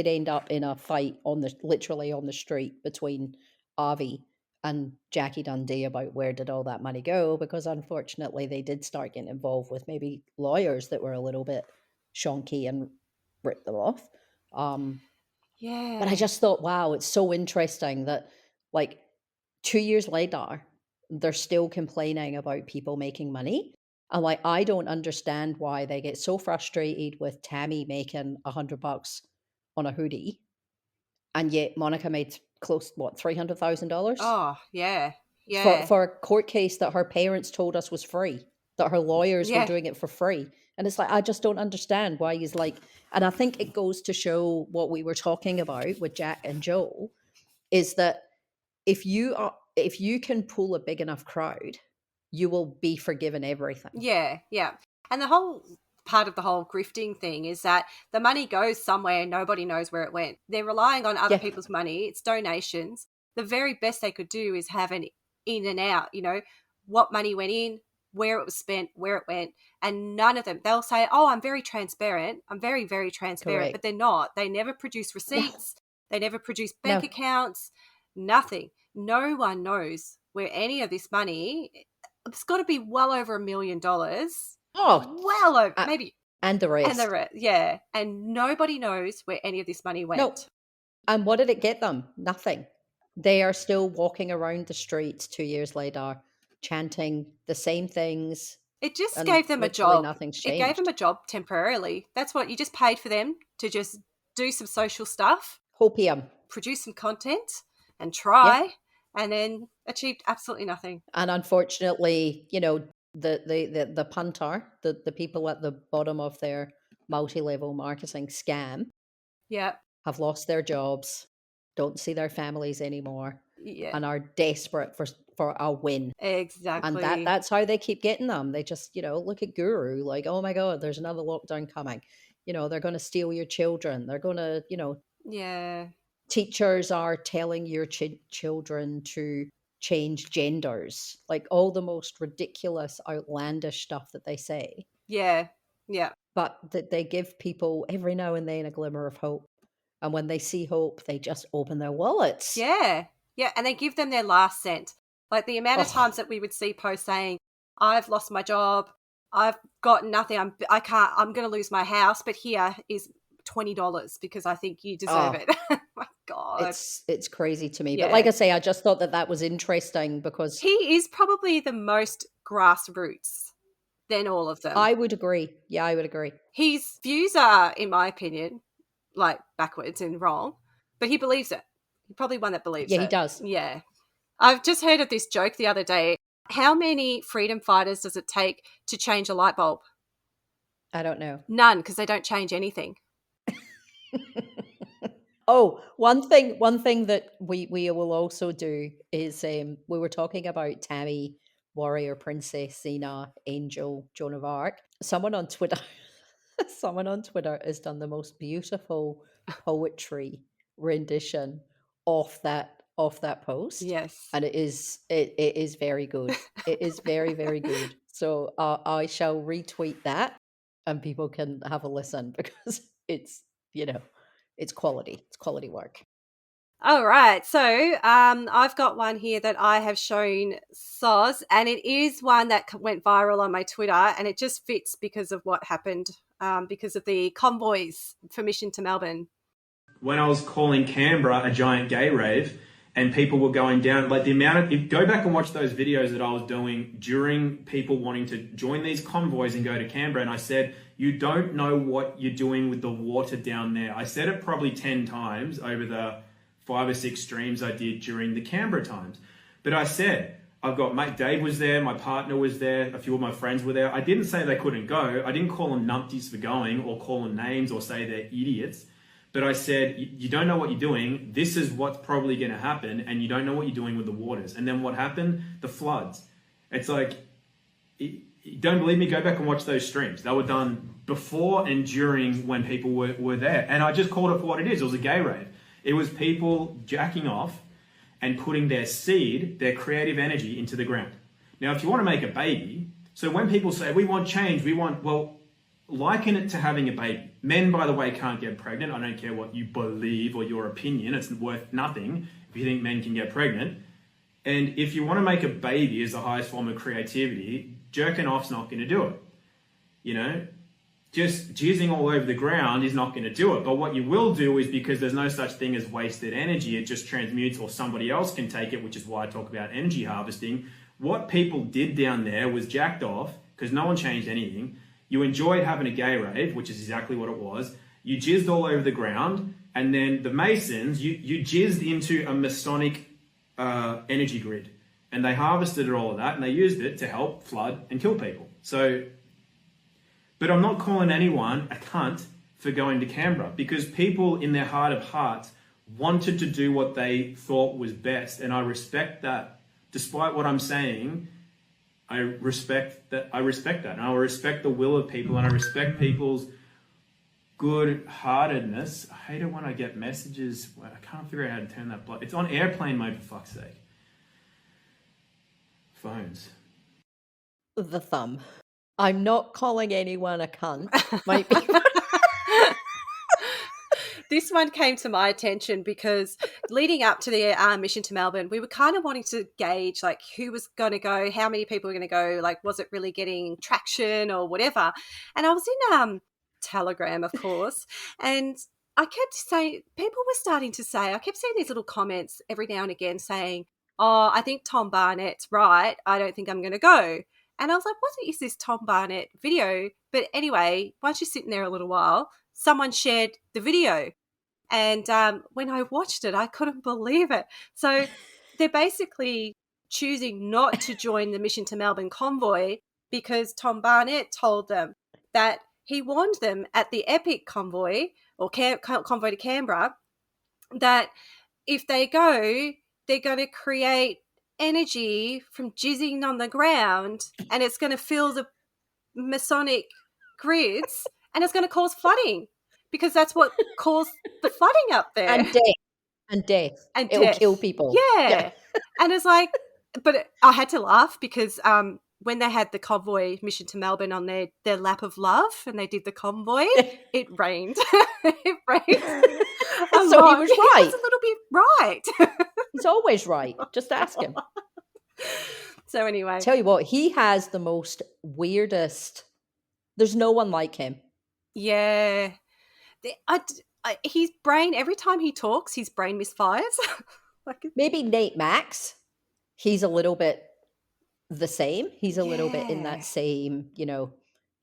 end up in a fight literally on the street between Avi and Jackie Dundee about where did all that money go, because unfortunately they did start getting involved with maybe lawyers that were a little bit shonky and ripped them off. Yeah. But I just thought, wow, it's so interesting that, like, 2 years later, they're still complaining about people making money. And, like, I don't understand why they get so frustrated with Tammy making $100 on a hoodie, and yet Monica made close, $300,000? Oh, yeah. Yeah. For a court case that her parents told us was free, that her lawyers Yeah. were doing it for free. And it's like, I just don't understand why he's like, and I think it goes to show what we were talking about with Jack and Joel, is that if you can pull a big enough crowd, you will be forgiven everything. Yeah, yeah. And the whole part of the whole grifting thing is that the money goes somewhere and nobody knows where it went. They're relying on other people's money. It's donations. The very best they could do is have an in and out, what money went in, where it was spent, where it went. And none of them, they'll say, oh, I'm very transparent. I'm very, very transparent. Correct. But they're not. They never produce receipts. They never produce bank No. accounts. Nothing. No one knows where any of this money... It's got to be well over $1 million. Oh, well over, maybe. And the rest. And the rest, yeah. And nobody knows where any of this money went. No. And what did it get them? Nothing. They are still walking around the streets 2 years later, chanting the same things. It just gave them a job. Nothing's It changed. gave them a job temporarily. That's what you just paid for them to just do some social stuff. Hopium. Produce some content and try, and then achieved absolutely nothing. And unfortunately, the punter, the people at the bottom of their multi-level marketing scam, have lost their jobs, don't see their families anymore, and are desperate for a win. Exactly. And that's how they keep getting them. They just, look at Guru, like, oh my God, there's another lockdown coming. They're going to steal your children. They're going to, Yeah. Teachers are telling your children to change genders, like all the most ridiculous, outlandish stuff that they say. Yeah. Yeah. But that they give people every now and then a glimmer of hope. And when they see hope, they just open their wallets. Yeah. Yeah. And they give them their last cent. Like the amount of times that we would see posts saying, I've lost my job. I've got nothing. I'm going to lose my house, but here is $20 because I think you deserve it. My God. It's crazy to me. Yeah. But like I say, I just thought that was interesting because he is probably the most grassroots than all of them. I would agree. Yeah, I would agree. His views are, in my opinion, like backwards and wrong, but he believes it. He's probably one that believes it. Yeah, he does. Yeah. I've just heard of this joke the other day. How many freedom fighters does it take to change a light bulb? I don't know. None, because they don't change anything. Oh, one thing that we will also do is we were talking about Tammy, Warrior Princess, Xena, Angel, Joan of Arc. Someone on Twitter has done the most beautiful poetry rendition of of that post. Yes. And it is very good. It is very, very good. So I shall retweet that and people can have a listen because it's, it's quality. It's quality work. All right. So I've got one here that I have shown Soz, and it is one that went viral on my Twitter, and it just fits because of what happened, because of the convoys for Mission to Melbourne. When I was calling Canberra a giant gay rave and people were going down, like the amount of, go back and watch those videos that I was doing during people wanting to join these convoys and go to Canberra. And I said, you don't know what you're doing with the water down there. I said it probably 10 times over the 5 or 6 streams I did during the Canberra times. But I said, I've got mate Dave was there, my partner was there, a few of my friends were there. I didn't say they couldn't go. I didn't call them numpties for going or call them names or say they're idiots. But I said, you don't know what you're doing. This is what's probably going to happen. And you don't know what you're doing with the waters. And then what happened? The floods. It's like, you don't believe me? Go back and watch those streams. They were done before and during when people were there. And I just called it for what it is. It was a gay rave. It was people jacking off and putting their seed, their creative energy into the ground. Now, if you want to make a baby, so when people say, we want change, well, liken it to having a baby. Men, by the way, can't get pregnant. I don't care what you believe or your opinion. It's worth nothing if you think men can get pregnant. And if you want to make a baby as the highest form of creativity, jerking off's not going to do it. Just jizzing all over the ground is not going to do it. But what you will do is, because there's no such thing as wasted energy, it just transmutes or somebody else can take it, which is why I talk about energy harvesting. What people did down there was jacked off because no one changed anything. You enjoyed having a gay rave, which is exactly what it was. You jizzed all over the ground, and then the Masons, you jizzed into a Masonic energy grid, and they harvested all of that, and they used it to help flood and kill people. So, but I'm not calling anyone a cunt for going to Canberra, because people in their heart of hearts wanted to do what they thought was best, and I respect that. Despite what I'm saying, I respect that, and I respect the will of people, and I respect people's good-heartedness. I hate it when I get messages. I can't figure out how to turn that block. It's on airplane mode, for fuck's sake. Phones. The thumb. I'm not calling anyone a cunt. Might be. This one came to my attention because leading up to the mission to Melbourne, we were kind of wanting to gauge like who was going to go, how many people were going to go, like was it really getting traction or whatever. And I was in Telegram, of course, and I kept saying, people were starting to say, I kept seeing these little comments every now and again saying, oh, I think Tom Barnett's right. I don't think I'm going to go. And I was like, what is this Tom Barnett video? But anyway, once you're sitting there a little while, someone shared the video. And when I watched it, I couldn't believe it. So they're basically choosing not to join the Mission to Melbourne convoy because Tom Barnett told them that he warned them at the Epic convoy or convoy to Canberra that if they go, they're going to create energy from jizzing on the ground and it's going to fill the Masonic grids and it's going to cause flooding. Because that's what caused the flooding up there. And death. It will kill people. Yeah. And it's like, but I had to laugh because when they had the convoy Mission to Melbourne on their lap of love and they did the convoy, it rained. It rained. So he was right. He was a little bit right. He's always right. Just ask him. So anyway. Tell you what, he has the most weirdest, there's no one like him. Yeah. His brain, every time he talks, his brain misfires. Maybe Nate Max, he's a little bit the same. He's a little bit in that same,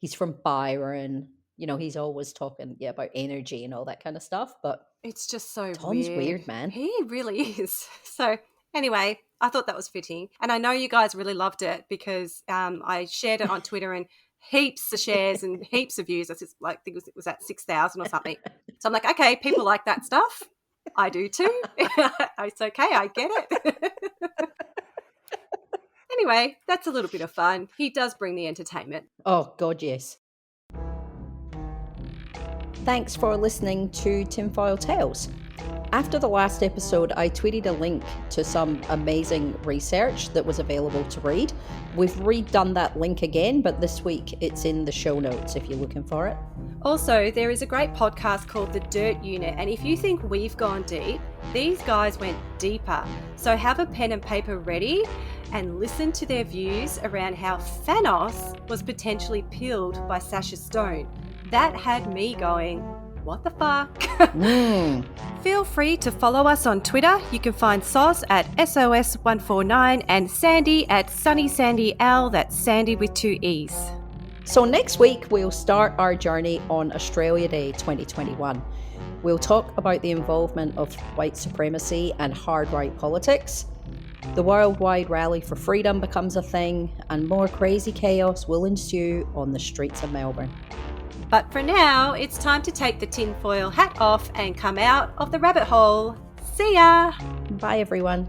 he's from Byron. He's always talking about energy and all that kind of stuff. But it's just so Tom's weird, man. He really is. So anyway, I thought that was fitting. And I know you guys really loved it because I shared it on Twitter and heaps of shares and heaps of views. I think it was at 6,000 or something. So I'm like, okay, people like that stuff. I do too. It's okay. I get it. Anyway, that's a little bit of fun. He does bring the entertainment. Oh, God, yes. Thanks for listening to Tinfoil Tales. After the last episode, I tweeted a link to some amazing research that was available to read. We've redone that link again, but this week it's in the show notes if you're looking for it. Also, there is a great podcast called The Dirt Unit, and if you think we've gone deep, these guys went deeper. So have a pen and paper ready and listen to their views around how Thanos was potentially killed by Sasha Stone. That had me going, what the fuck? Feel free to follow us on Twitter. You can find Sos at SOS149 and Sandy at Sunny Sandy L. That's Sandy with 2 E's. So next week, we'll start our journey on Australia Day 2021. We'll talk about the involvement of white supremacy and hard right politics. The worldwide rally for freedom becomes a thing, and more crazy chaos will ensue on the streets of Melbourne. But for now, it's time to take the tinfoil hat off and come out of the rabbit hole. See ya! Bye, everyone.